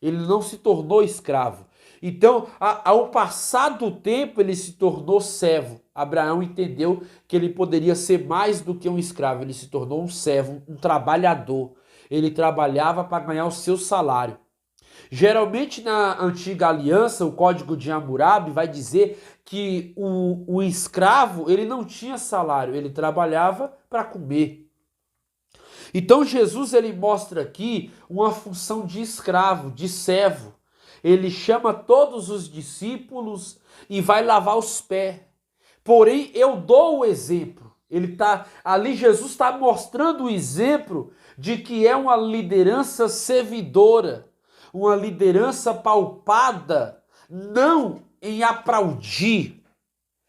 Ele não se tornou escravo. Então, ao passar do tempo, ele se tornou servo. Abraão entendeu que ele poderia ser mais do que um escravo. Ele se tornou um servo, um trabalhador. Ele trabalhava para ganhar o seu salário. Geralmente, na antiga aliança, o Código de Hammurabi vai dizer que o escravo ele não tinha salário, ele trabalhava para comer. Então, Jesus ele mostra aqui uma função de escravo, de servo. Ele chama todos os discípulos e vai lavar os pés. Porém, eu dou o exemplo. Ali Jesus está mostrando o exemplo de que é uma liderança servidora, uma liderança pautada, não em aplaudir,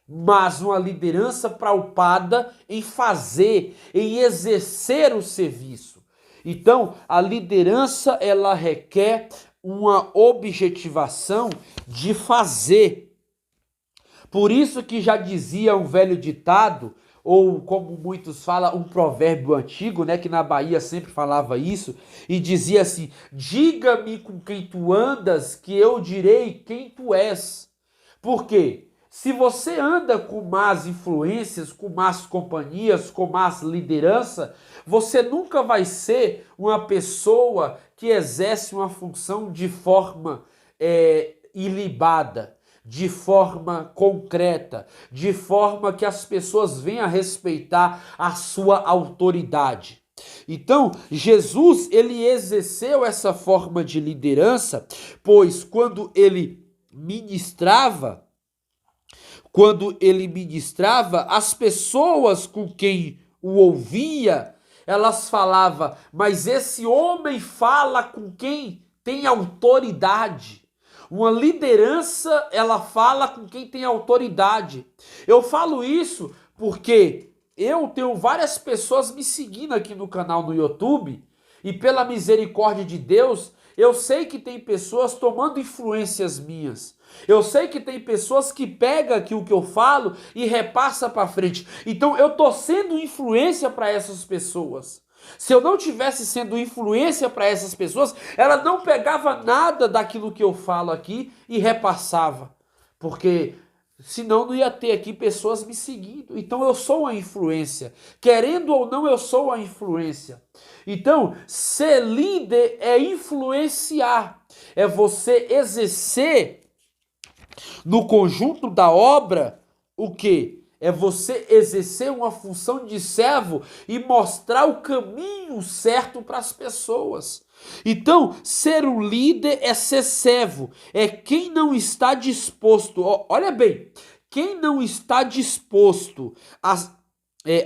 mas uma liderança pautada em fazer, em exercer o serviço. Então, a liderança ela requer uma objetivação de fazer. Por isso que já dizia um velho ditado, ou como muitos falam, um provérbio antigo, né, que na Bahia sempre falava isso, e dizia assim: diga-me com quem tu andas, que eu direi quem tu és. Por quê? se você anda com más influências, com más companhias, com más liderança, você nunca vai ser uma pessoa que exerce uma função de forma ilibada, de forma concreta, de forma que as pessoas venham a respeitar a sua autoridade. Então, Jesus, ele exerceu essa forma de liderança, pois quando ele ministrava, as pessoas com quem o ouvia, elas falavam, mas esse homem fala com quem tem autoridade. Uma liderança, ela fala com quem tem autoridade. Eu falo isso porque eu tenho várias pessoas me seguindo aqui no canal no YouTube e pela misericórdia de Deus, eu sei que tem pessoas tomando influências minhas. Eu sei que tem pessoas que pegam aquilo que eu falo e repassa para frente. Então eu tô sendo influência para essas pessoas. Se eu não tivesse sendo influência para essas pessoas, ela não pegava nada daquilo que eu falo aqui e repassava. Porque senão não ia ter aqui pessoas me seguindo. Então eu sou uma influência. Querendo ou não, eu sou uma influência. Então, ser líder é influenciar. É você exercer no conjunto da obra o quê? É você exercer uma função de servo e mostrar o caminho certo para as pessoas. Então, ser um líder é ser servo, é quem não está disposto, olha bem, quem não está disposto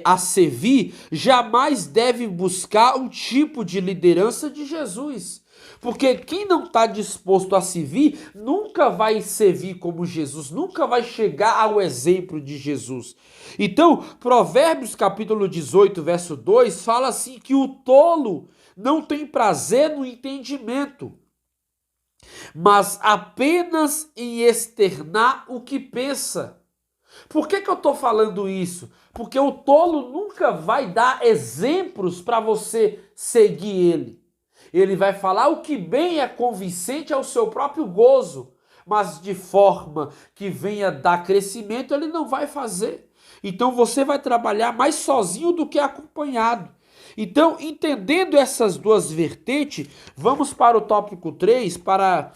a servir, jamais deve buscar o tipo de liderança de Jesus. Porque quem não está disposto a servir, nunca vai servir como Jesus, nunca vai chegar ao exemplo de Jesus. Então, Provérbios capítulo 18, verso 2, fala assim que o tolo não tem prazer no entendimento, mas apenas em externar o que pensa. Por que eu estou falando isso? Porque o tolo nunca vai dar exemplos para você seguir ele. Ele vai falar o que bem é convincente ao seu próprio gozo, mas de forma que venha dar crescimento, ele não vai fazer. Então você vai trabalhar mais sozinho do que acompanhado. Então, entendendo essas duas vertentes, vamos para o tópico 3 para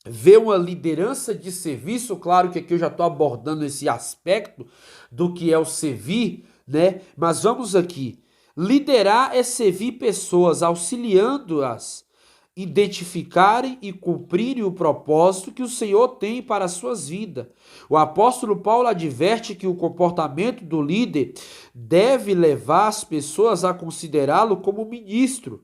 ver uma liderança de serviço. Claro que aqui eu já estou abordando esse aspecto do que é o servir, né? Mas vamos aqui. Liderar é servir pessoas, auxiliando-as, identificarem e cumprirem o propósito que o Senhor tem para as suas vidas. O apóstolo Paulo adverte que o comportamento do líder deve levar as pessoas a considerá-lo como ministro,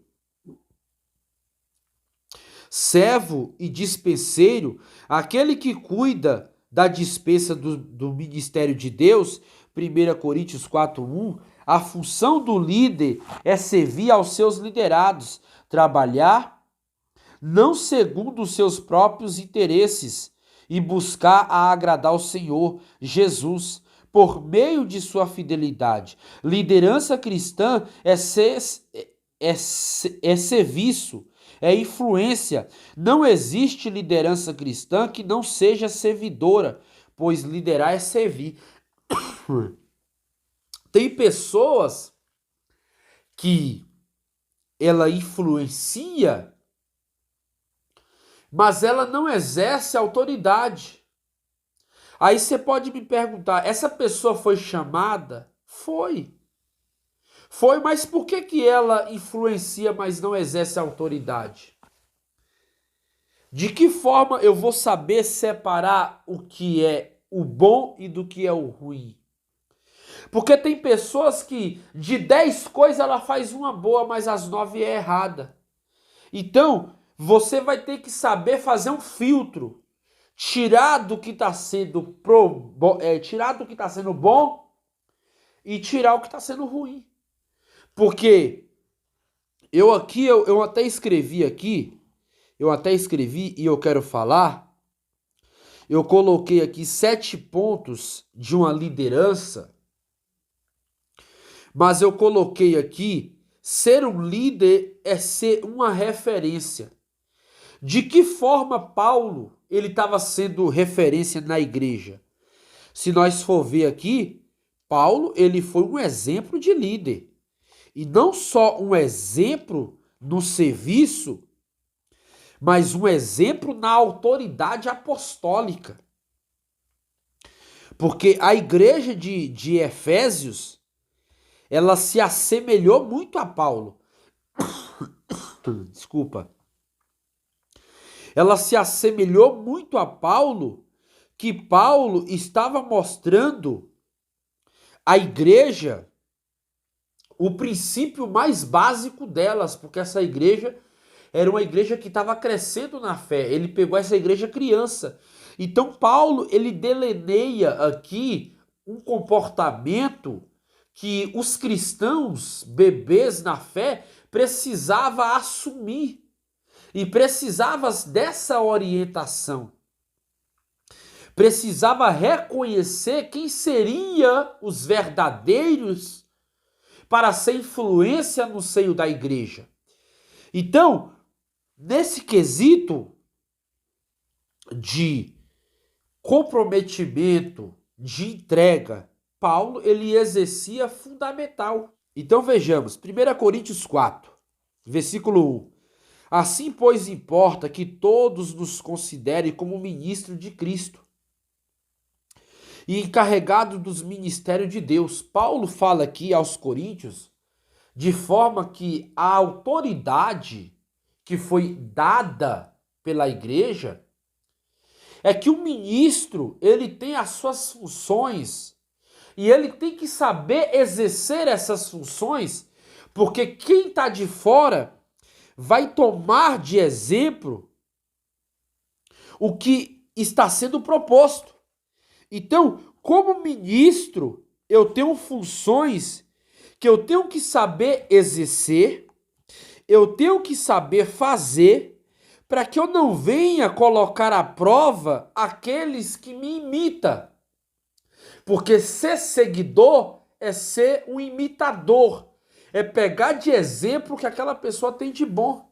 servo e dispenseiro, aquele que cuida da dispensa do ministério de Deus. 1 Coríntios 4:1. A função do líder é servir aos seus liderados, trabalhar não segundo os seus próprios interesses e buscar a agradar ao Senhor Jesus por meio de sua fidelidade. Liderança cristã é serviço, é influência. Não existe liderança cristã que não seja servidora, pois liderar é servir. Tem pessoas que ela influencia, mas ela não exerce autoridade. Aí você pode me perguntar, essa pessoa foi chamada? Foi. Foi, mas por que ela influencia, mas não exerce autoridade? De que forma eu vou saber separar o que é o bom e do que é o ruim? Porque tem pessoas que de 10 coisas ela faz uma boa, mas as 9 é errada. Então, você vai ter que saber fazer um filtro. Tirar do que está sendo bom e tirar o que está sendo ruim. Porque eu até escrevi aqui, e eu quero falar, eu coloquei aqui 7 pontos de uma liderança, mas eu coloquei aqui, ser um líder é ser uma referência. De que forma Paulo ele estava sendo referência na igreja? Se nós for ver aqui, Paulo, ele foi um exemplo de líder. E não só um exemplo no serviço, mas um exemplo na autoridade apostólica. Porque a igreja de Efésios, ela se assemelhou muito a Paulo. Desculpa. Ela se assemelhou muito a Paulo, que Paulo estava mostrando à igreja o princípio mais básico delas, porque essa igreja era uma igreja que estava crescendo na fé. Ele pegou essa igreja criança. Então Paulo, ele delineia aqui um comportamento que os cristãos, bebês na fé, precisavam assumir. E precisava dessa orientação. Precisava reconhecer quem seriam os verdadeiros para ser influência no seio da igreja. Então, nesse quesito de comprometimento, de entrega, Paulo, ele exercia fundamental. Então vejamos, 1 Coríntios 4, versículo 1. Assim, pois, importa que todos nos considerem como ministro de Cristo e encarregado dos ministérios de Deus. Paulo fala aqui aos coríntios de forma que a autoridade que foi dada pela igreja é que o ministro, ele tem as suas funções e ele tem que saber exercer essas funções, porque quem está de fora vai tomar de exemplo o que está sendo proposto. Então, como ministro, eu tenho funções que eu tenho que saber exercer, eu tenho que saber fazer, para que eu não venha colocar à prova aqueles que me imitam. Porque ser seguidor é ser um imitador. É pegar de exemplo o que aquela pessoa tem de bom.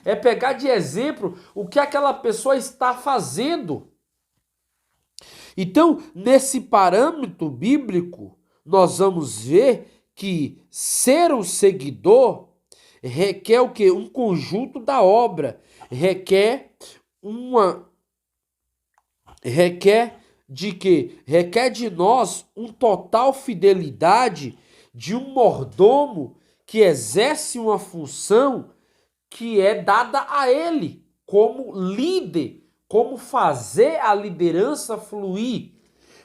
É pegar de exemplo o que aquela pessoa está fazendo. Então, nesse parâmetro bíblico, nós vamos ver que ser um seguidor requer o quê? Um conjunto da obra. Requer de quê? Requer de nós um total fidelidade de um mordomo que exerce uma função que é dada a ele como líder, como fazer a liderança fluir,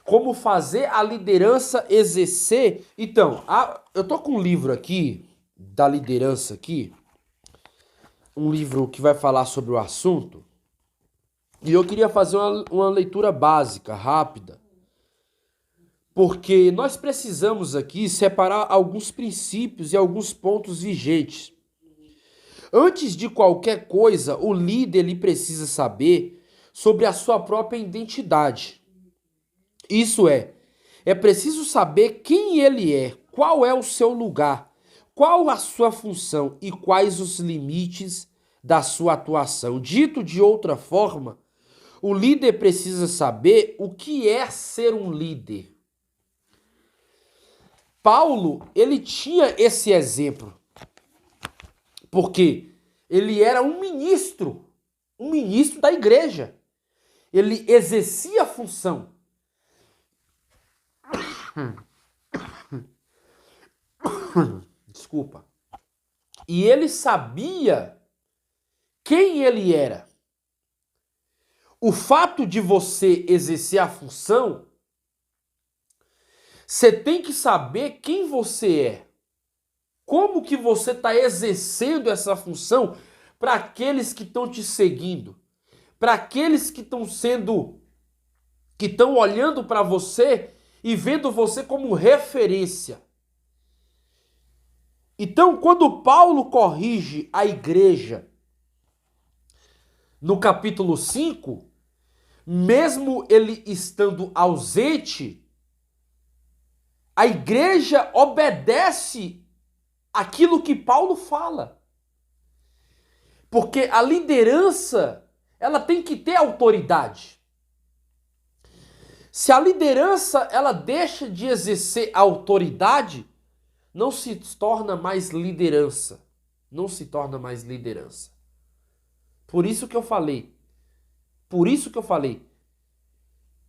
como fazer a liderança exercer. Então, eu tô com um livro aqui da liderança aqui, um livro que vai falar sobre o assunto, e eu queria fazer uma leitura básica, rápida, porque nós precisamos aqui separar alguns princípios e alguns pontos vigentes. Antes de qualquer coisa, o líder ele precisa saber sobre a sua própria identidade. Isso é preciso saber quem ele é, qual é o seu lugar, qual a sua função e quais os limites da sua atuação. Dito de outra forma, o líder precisa saber o que é ser um líder. Paulo, ele tinha esse exemplo, porque ele era um ministro da igreja. Ele exercia a função. Desculpa. E ele sabia quem ele era. O fato de você exercer a função, você tem que saber quem você é. Como que você está exercendo essa função para aqueles que estão te seguindo, para aqueles que estão olhando para você e vendo você como referência. Então, quando Paulo corrige a igreja no capítulo 5, mesmo ele estando ausente, a igreja obedece aquilo que Paulo fala. Porque a liderança, ela tem que ter autoridade. Se a liderança ela deixa de exercer autoridade, não se torna mais liderança. Não se torna mais liderança. Por isso que eu falei.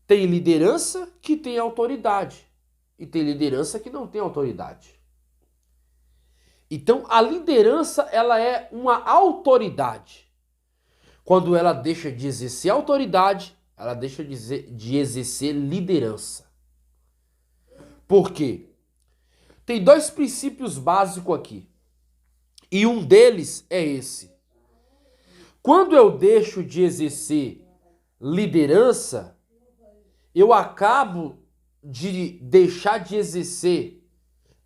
Tem liderança que tem autoridade. E tem liderança que não tem autoridade. Então, a liderança, ela é uma autoridade. Quando ela deixa de exercer autoridade, ela deixa de exercer liderança. Por quê? Tem dois princípios básicos aqui. E um deles é esse. Quando eu deixo de exercer liderança, eu acabo de deixar de exercer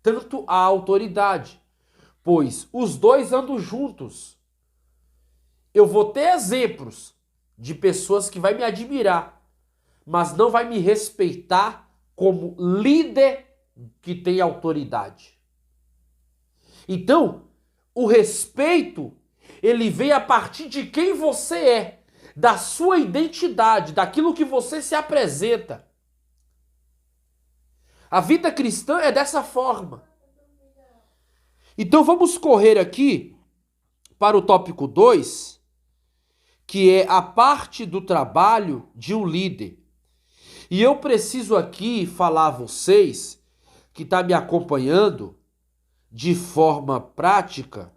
tanto a autoridade, pois os dois andam juntos. Eu vou ter exemplos de pessoas que vai me admirar, mas não vai me respeitar como líder que tem autoridade. Então, o respeito, ele vem a partir de quem você é, da sua identidade, daquilo que você se apresenta. A vida cristã é dessa forma. Então vamos correr aqui para o tópico 2, que é a parte do trabalho de um líder. E eu preciso aqui falar a vocês que está me acompanhando de forma prática,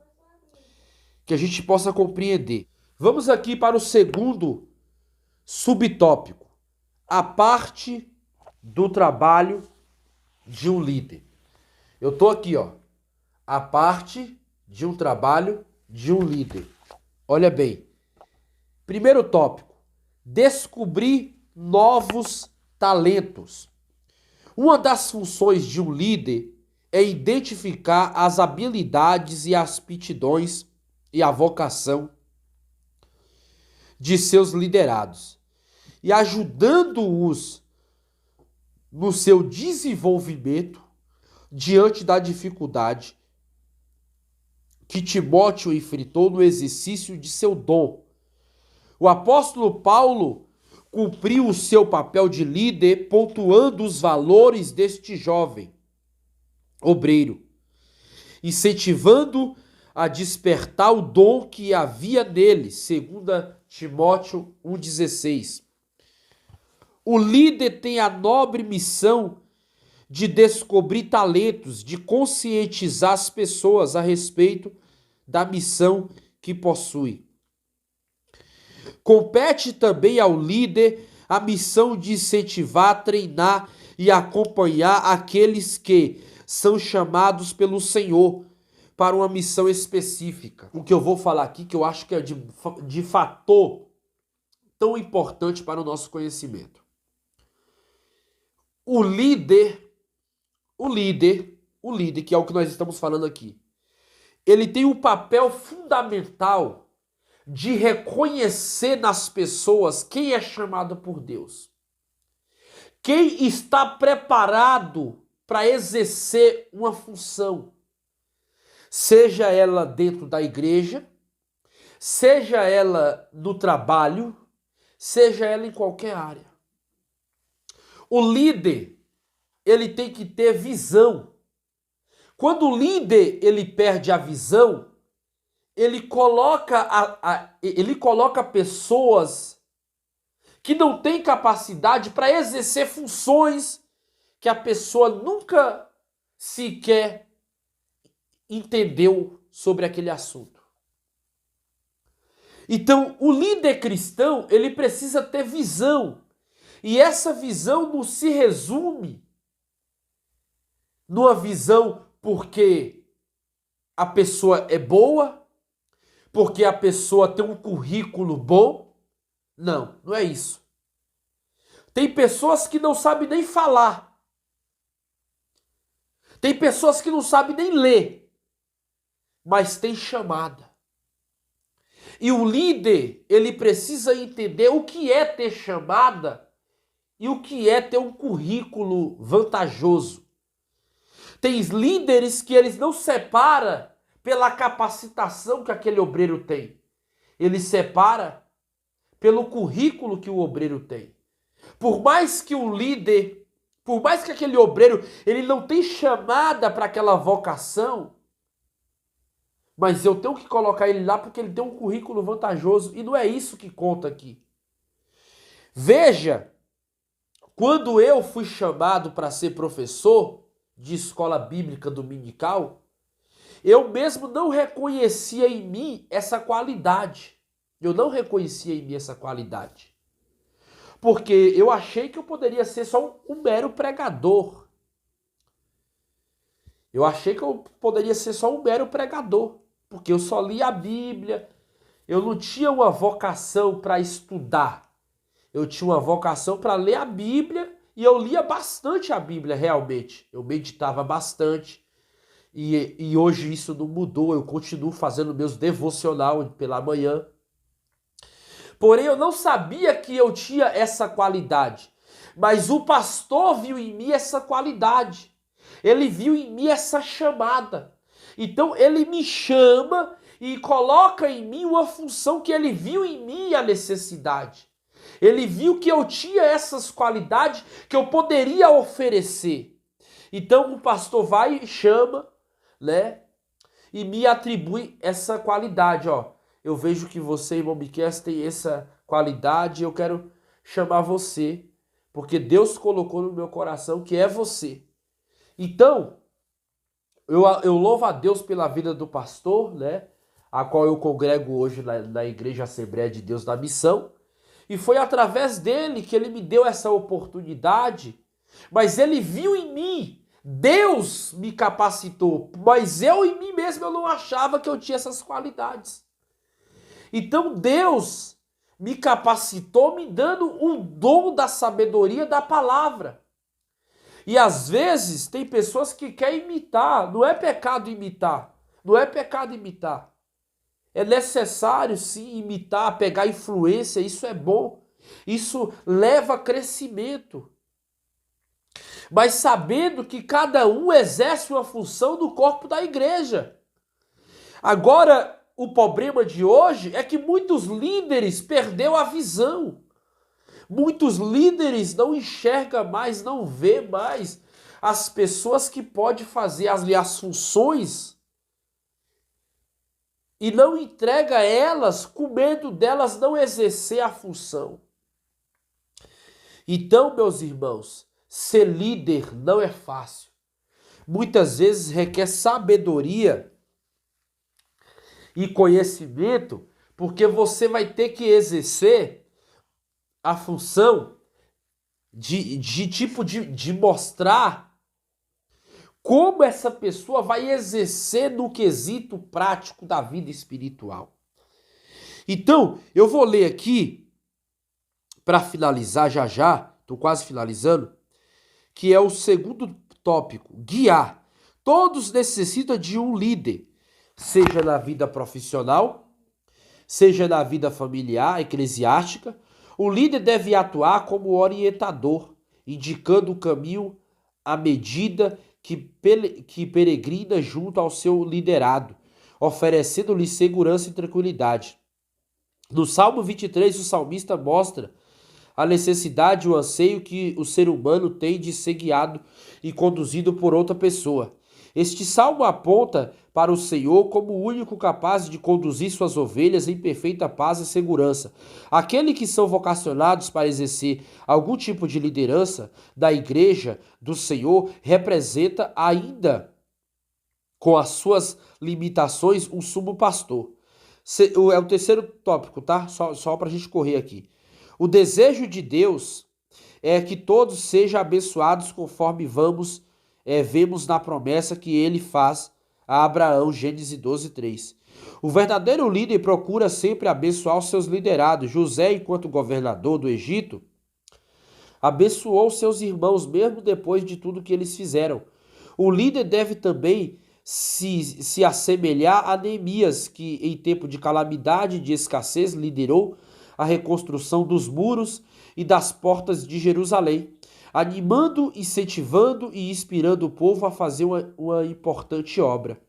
que a gente possa compreender. Vamos aqui para o segundo subtópico, a parte do trabalho de um líder. Eu tô aqui, ó, a parte de um trabalho de um líder. Olha bem, primeiro tópico, descobrir novos talentos. Uma das funções de um líder é identificar as habilidades e as aptidões e a vocação de seus liderados e ajudando-os no seu desenvolvimento diante da dificuldade que Timóteo enfrentou no exercício de seu dom. O apóstolo Paulo cumpriu o seu papel de líder, pontuando os valores deste jovem obreiro, incentivando a despertar o dom que havia nele, segundo Timóteo 1,16. O líder tem a nobre missão de descobrir talentos, de conscientizar as pessoas a respeito da missão que possui. Compete também ao líder a missão de incentivar, treinar e acompanhar aqueles que são chamados pelo Senhor para uma missão específica. O que eu vou falar aqui, que eu acho que é de fator tão importante para o nosso conhecimento. O líder, que é o que nós estamos falando aqui, ele tem um papel fundamental de reconhecer nas pessoas quem é chamado por Deus. Quem está preparado para exercer uma função, seja ela dentro da igreja, seja ela no trabalho, seja ela em qualquer área. O líder, ele tem que ter visão. Quando o líder ele perde a visão, ele coloca pessoas que não têm capacidade para exercer funções que a pessoa nunca sequer entendeu sobre aquele assunto. Então, o líder cristão, ele precisa ter visão. E essa visão não se resume numa visão porque a pessoa é boa, porque a pessoa tem um currículo bom. Não, não é isso. Tem pessoas que não sabem nem falar. Tem pessoas que não sabem nem ler, mas tem chamada. E o líder, ele precisa entender o que é ter chamada e o que é ter um currículo vantajoso. Tem líderes que eles não separam pela capacitação que aquele obreiro tem. Ele separa pelo currículo que o obreiro tem. Por mais que o líder, por mais que aquele obreiro, ele não tem chamada para aquela vocação, mas eu tenho que colocar ele lá porque ele tem um currículo vantajoso e não é isso que conta aqui. Veja, quando eu fui chamado para ser professor de escola bíblica dominical, eu mesmo não reconhecia em mim essa qualidade. Eu não reconhecia em mim essa qualidade. Porque eu achei que eu poderia ser só um mero pregador. Eu achei que eu poderia ser só um mero pregador. Porque eu só lia a Bíblia. Eu não tinha uma vocação para estudar. Eu tinha uma vocação para ler a Bíblia. E eu lia bastante a Bíblia, realmente. Eu meditava bastante. E hoje isso não mudou. Eu continuo fazendo meus devocional pela manhã. Porém, eu não sabia que eu tinha essa qualidade. Mas o pastor viu em mim essa qualidade. Ele viu em mim essa chamada. Então, ele me chama e coloca em mim uma função que ele viu em mim a necessidade. Ele viu que eu tinha essas qualidades que eu poderia oferecer. Então, o pastor vai e chama, né? E me atribui essa qualidade, ó. Eu vejo que você, irmão Miquel, tem essa qualidade, eu quero chamar você, porque Deus colocou no meu coração que é você. Então, eu louvo a Deus pela vida do pastor, né? A qual eu congrego hoje na Igreja Assembleia de Deus da Missão. E foi através dele que ele me deu essa oportunidade, mas ele viu em mim. Deus me capacitou, mas eu em mim mesmo eu não achava que eu tinha essas qualidades. Então Deus me capacitou me dando o dom da sabedoria da palavra. E às vezes tem pessoas que querem imitar, não é pecado imitar, não é pecado imitar. É necessário sim imitar, pegar influência, isso é bom, isso leva a crescimento. Mas sabendo que cada um exerce uma função do corpo da igreja. Agora, o problema de hoje é que muitos líderes perderam a visão. Muitos líderes não enxergam mais, não vê mais as pessoas que podem fazer as funções e não entrega elas com medo delas não exercer a função. Então, meus irmãos, ser líder não é fácil. Muitas vezes requer sabedoria e conhecimento, porque você vai ter que exercer a função de mostrar como essa pessoa vai exercer no quesito prático da vida espiritual. Então, eu vou ler aqui, para finalizar já, estou quase finalizando, que é o segundo tópico, guiar. Todos necessitam de um líder, seja na vida profissional, seja na vida familiar, eclesiástica. O líder deve atuar como orientador, indicando o caminho à medida que peregrina junto ao seu liderado, oferecendo-lhe segurança e tranquilidade. No Salmo 23, o salmista mostra a necessidade e o anseio que o ser humano tem de ser guiado e conduzido por outra pessoa. Este salmo aponta para o Senhor como o único capaz de conduzir suas ovelhas em perfeita paz e segurança. Aqueles que são vocacionados para exercer algum tipo de liderança da igreja do Senhor representa ainda, com as suas limitações, um sumo pastor. É o terceiro tópico, tá? Só para a gente correr aqui. O desejo de Deus é que todos sejam abençoados conforme vemos na promessa que ele faz a Abraão, Gênesis 12:3. O verdadeiro líder procura sempre abençoar os seus liderados. José, enquanto governador do Egito, abençoou seus irmãos mesmo depois de tudo que eles fizeram. O líder deve também se assemelhar a Neemias, que em tempo de calamidade e de escassez liderou a reconstrução dos muros e das portas de Jerusalém, animando, incentivando e inspirando o povo a fazer uma importante obra.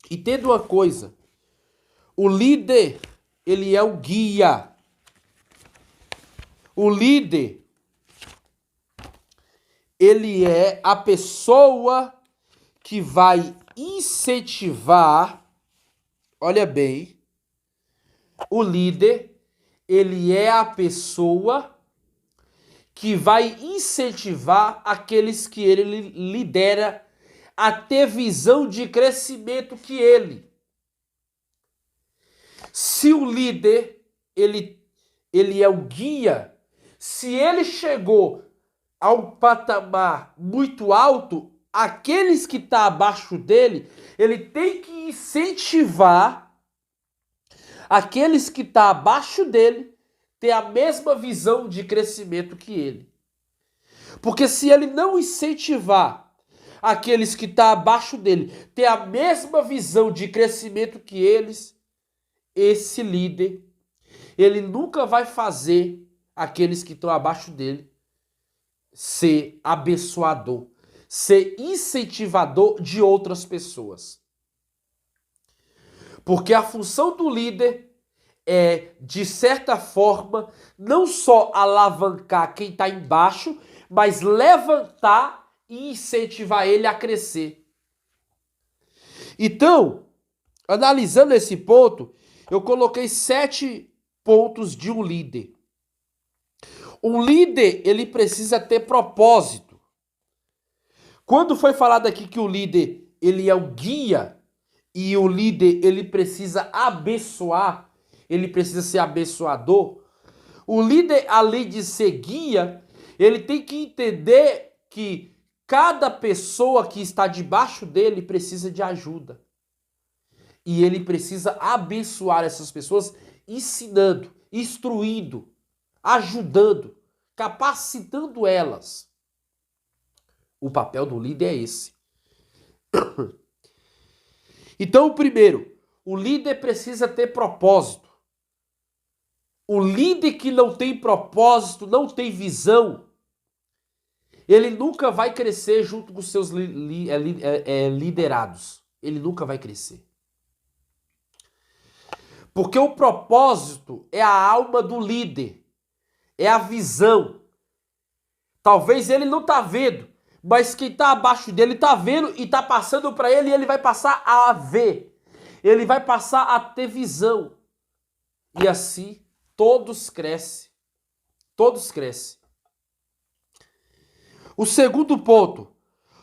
Entenda uma coisa, o líder, ele é o guia. O líder, ele é a pessoa que vai incentivar, olha bem, o líder, ele é a pessoa que vai incentivar aqueles que ele lidera a ter visão de crescimento que ele. Se o líder, ele é o guia, se ele chegou a um patamar muito alto, aqueles que estão abaixo dele, ele tem que incentivar aqueles que estão abaixo dele ter a mesma visão de crescimento que ele. Porque se ele não incentivar aqueles que estão abaixo dele ter a mesma visão de crescimento que eles, esse líder, ele nunca vai fazer aqueles que estão abaixo dele ser abençoador, ser incentivador de outras pessoas. Porque a função do líder é, de certa forma, não só alavancar quem está embaixo, mas levantar e incentivar ele a crescer. Então, analisando esse ponto, eu coloquei 7 pontos de um líder. Um líder, ele precisa ter propósito. Quando foi falado aqui que o líder, ele é o guia, e o líder, ele precisa abençoar, ele precisa ser abençoador, o líder, além de ser guia, ele tem que entender que cada pessoa que está debaixo dele precisa de ajuda. E ele precisa abençoar essas pessoas, ensinando, instruindo, ajudando, capacitando elas. O papel do líder é esse. Então, primeiro, o líder precisa ter propósito. O líder que não tem propósito, não tem visão, ele nunca vai crescer junto com os seus liderados. Ele nunca vai crescer. Porque o propósito é a alma do líder, é a visão. Talvez ele não está vendo, mas quem está abaixo dele está vendo e está passando para ele e ele vai passar a ver. Ele vai passar a ter visão. E assim todos crescem. Todos crescem. O segundo ponto.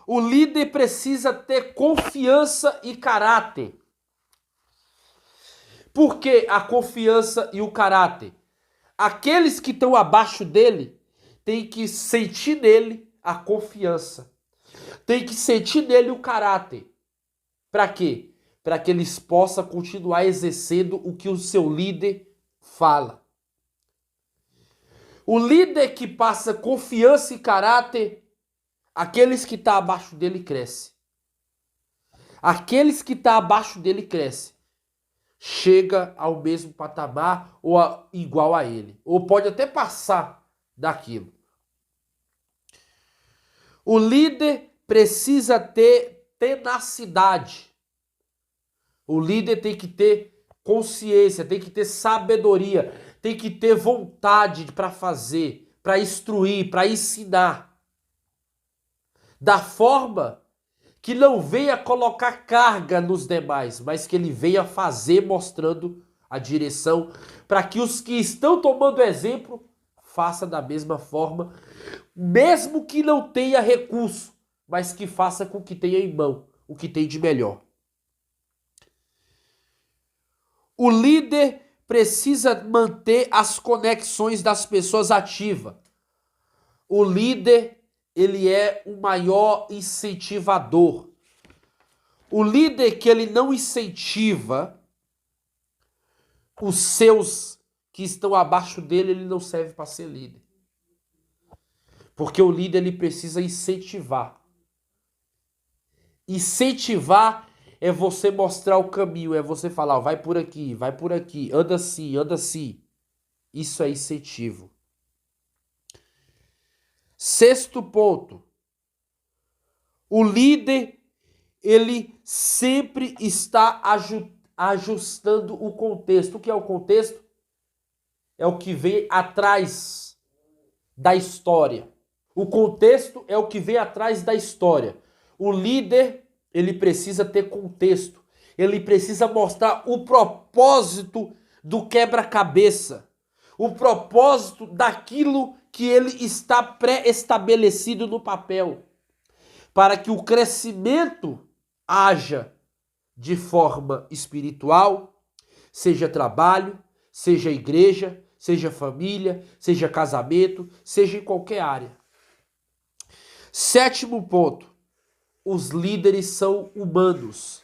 O líder precisa ter confiança e caráter. Por que a confiança e o caráter? Aqueles que estão abaixo dele têm que sentir nele a confiança. Tem que sentir nele o caráter. Para quê? Para que eles possam continuar exercendo o que o seu líder fala. O líder que passa confiança e caráter, aqueles que estão abaixo dele crescem. Aqueles que estão abaixo dele crescem. Chega ao mesmo patamar ou igual a ele. Ou pode até passar daquilo. O líder precisa ter tenacidade. O líder tem que ter consciência, tem que ter sabedoria, tem que ter vontade para fazer, para instruir, para ensinar. Da forma que não venha colocar carga nos demais, mas que ele venha fazer mostrando a direção para que os que estão tomando exemplo façam da mesma forma, mesmo que não tenha recurso, mas que faça com que tenha em mão o que tem de melhor. O líder precisa manter as conexões das pessoas ativas. O líder, ele é o maior incentivador. O líder que ele não incentiva os seus que estão abaixo dele, ele não serve para ser líder. Porque o líder, ele precisa incentivar. Incentivar é você mostrar o caminho, é você falar, ó, vai por aqui, anda assim, anda assim. Isso é incentivo. Sexto ponto. O líder, ele sempre está ajustando o contexto. O que é o contexto? É o que vem atrás da história. O contexto é o que vem atrás da história. O líder, ele precisa ter contexto. Ele precisa mostrar o propósito do quebra-cabeça. O propósito daquilo que ele está pré-estabelecido no papel. Para que o crescimento haja de forma espiritual, seja trabalho, seja igreja, seja família, seja casamento, seja em qualquer área. Sétimo ponto, os líderes são humanos.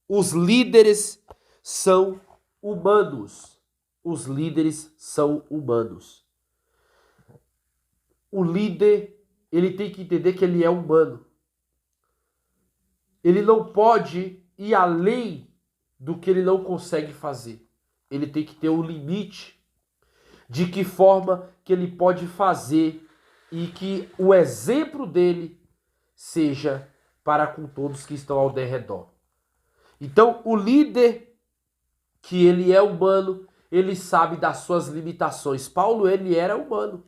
Os líderes são humanos. Os líderes são humanos. O líder, ele tem que entender que ele é humano. Ele não pode ir além do que ele não consegue fazer. Ele tem que ter um limite de que forma que ele pode fazer e que o exemplo dele seja para com todos que estão ao derredor. Então, o líder, que ele é humano, ele sabe das suas limitações. Paulo, ele era humano.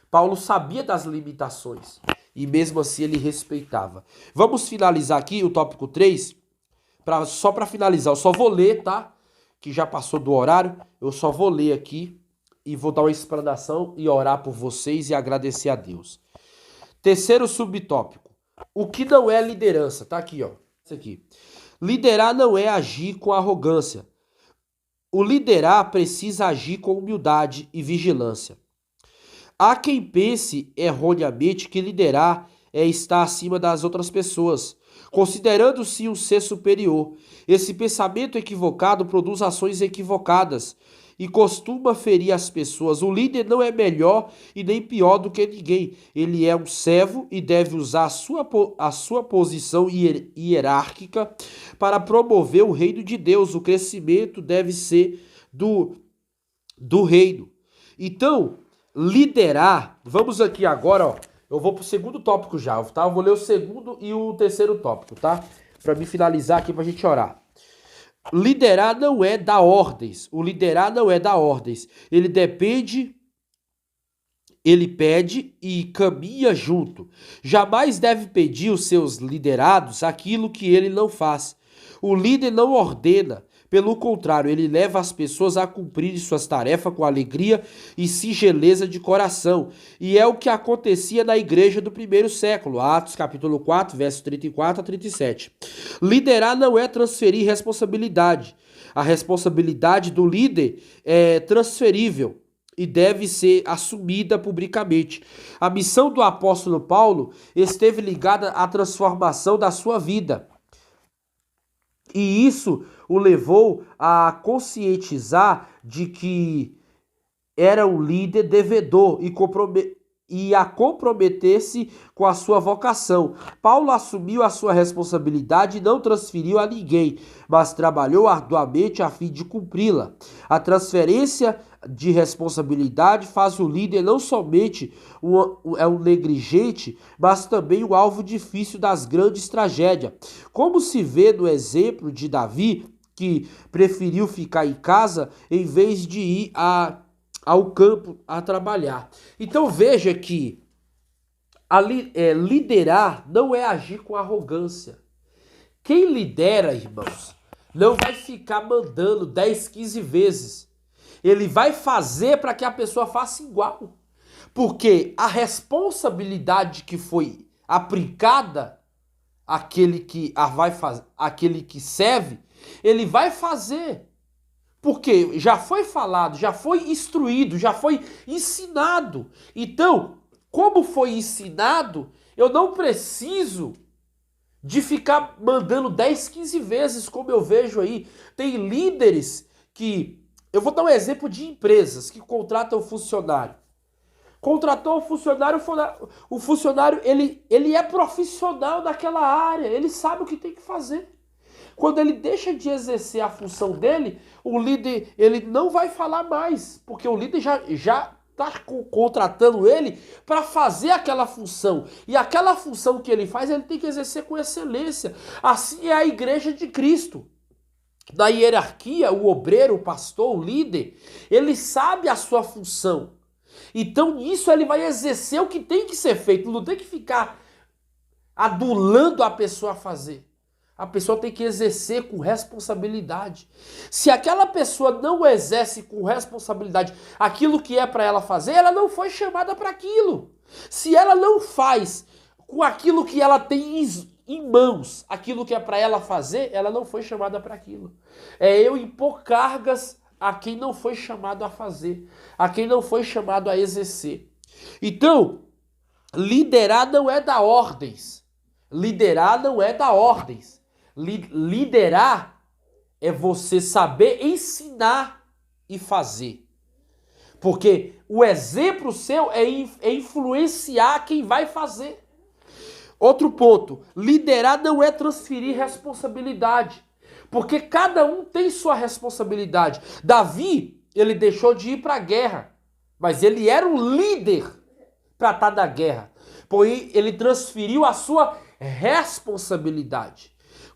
Paulo sabia das limitações e mesmo assim ele respeitava. Vamos finalizar aqui o tópico 3. Só para finalizar, eu só vou ler, tá? Que já passou do horário. Eu só vou ler aqui e vou dar uma explanação e orar por vocês e agradecer a Deus. Terceiro subtópico. O que não é liderança? Tá aqui, ó. Isso aqui. Liderar não é agir com arrogância. O liderar precisa agir com humildade e vigilância. Há quem pense erroneamente que liderar é estar acima das outras pessoas, considerando-se um ser superior. Esse pensamento equivocado produz ações equivocadas e costuma ferir as pessoas. O líder não é melhor e nem pior do que ninguém. Ele é um servo e deve usar a sua posição hierárquica para promover o reino de Deus. O crescimento deve ser do reino. Então, liderar, vamos aqui agora, ó. Eu vou pro segundo tópico já, tá? Eu vou ler o segundo e o terceiro tópico, tá? Pra me finalizar aqui pra gente orar. Liderar não é dar ordens. O liderar não é dar ordens. Ele pede e caminha junto. Jamais deve pedir aos seus liderados aquilo que ele não faz. O líder não ordena. Pelo contrário, ele leva as pessoas a cumprirem suas tarefas com alegria e singeleza de coração. E é o que acontecia na igreja do primeiro século. Atos capítulo 4, versos 34 a 37. Liderar não é transferir responsabilidade. A responsabilidade do líder é transferível e deve ser assumida publicamente. A missão do apóstolo Paulo esteve ligada à transformação da sua vida. E isso o levou a conscientizar de que era um líder devedor e a comprometer-se com a sua vocação. Paulo assumiu a sua responsabilidade e não transferiu a ninguém, mas trabalhou arduamente a fim de cumpri-la. A transferência de responsabilidade faz o líder não somente um negligente, mas também um alvo difícil das grandes tragédias. Como se vê no exemplo de Davi, que preferiu ficar em casa em vez de ir ao campo a trabalhar. Então veja que liderar não é agir com arrogância. Quem lidera, irmãos, não vai ficar mandando 10, 15 vezes. Ele vai fazer para que a pessoa faça igual. Porque a responsabilidade que foi aplicada àquele que serve, ele vai fazer. Porque já foi falado, já foi instruído, já foi ensinado. Então, como foi ensinado, eu não preciso de ficar mandando 10, 15 vezes, como eu vejo aí. Tem líderes que... Eu vou dar um exemplo de empresas que contratam funcionário. Contratou o funcionário, ele é profissional daquela área, ele sabe o que tem que fazer. Quando ele deixa de exercer a função dele, o líder ele não vai falar mais, porque o líder já está contratando ele para fazer aquela função. E aquela função que ele faz, ele tem que exercer com excelência. Assim é a igreja de Cristo. Na hierarquia, o obreiro, o pastor, o líder, ele sabe a sua função. Então nisso ele vai exercer o que tem que ser feito, não tem que ficar adulando a pessoa a fazer. A pessoa tem que exercer com responsabilidade. Se aquela pessoa não exerce com responsabilidade aquilo que é para ela fazer, ela não foi chamada para aquilo. Se ela não faz com aquilo que ela tem em mãos, aquilo que é para ela fazer, ela não foi chamada para aquilo. É eu impor cargas a quem não foi chamado a fazer, a quem não foi chamado a exercer. Então, liderar não é dar ordens. Liderar não é dar ordens. Liderar é você saber ensinar e fazer. Porque o exemplo seu é influenciar quem vai fazer. Outro ponto, liderar não é transferir responsabilidade. Porque cada um tem sua responsabilidade. Davi, ele deixou de ir para a guerra, mas ele era um líder para estar na guerra. Porém, ele transferiu a sua responsabilidade.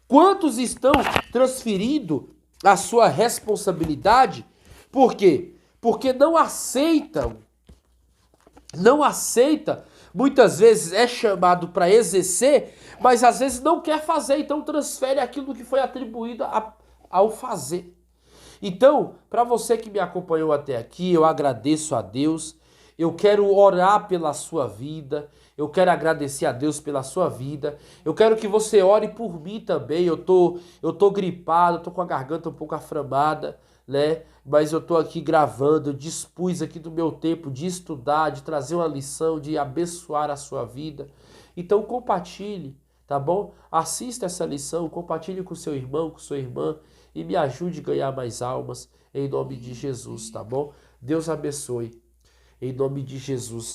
Quantos estão transferindo a sua responsabilidade? Por quê? Porque não aceita, muitas vezes é chamado para exercer, mas às vezes não quer fazer, então transfere aquilo que foi atribuído ao fazer. Então, para você que me acompanhou até aqui, eu agradeço a Deus, eu quero orar pela sua vida, eu quero agradecer a Deus pela sua vida, eu quero que você ore por mim também, eu tô gripado, eu tô com a garganta um pouco aframada, né? Mas eu tô aqui gravando, eu dispus aqui do meu tempo de estudar, de trazer uma lição, de abençoar a sua vida. Então compartilhe, tá bom? Assista essa lição, compartilhe com seu irmão, com sua irmã e me ajude a ganhar mais almas em nome de Jesus, tá bom? Deus abençoe, em nome de Jesus.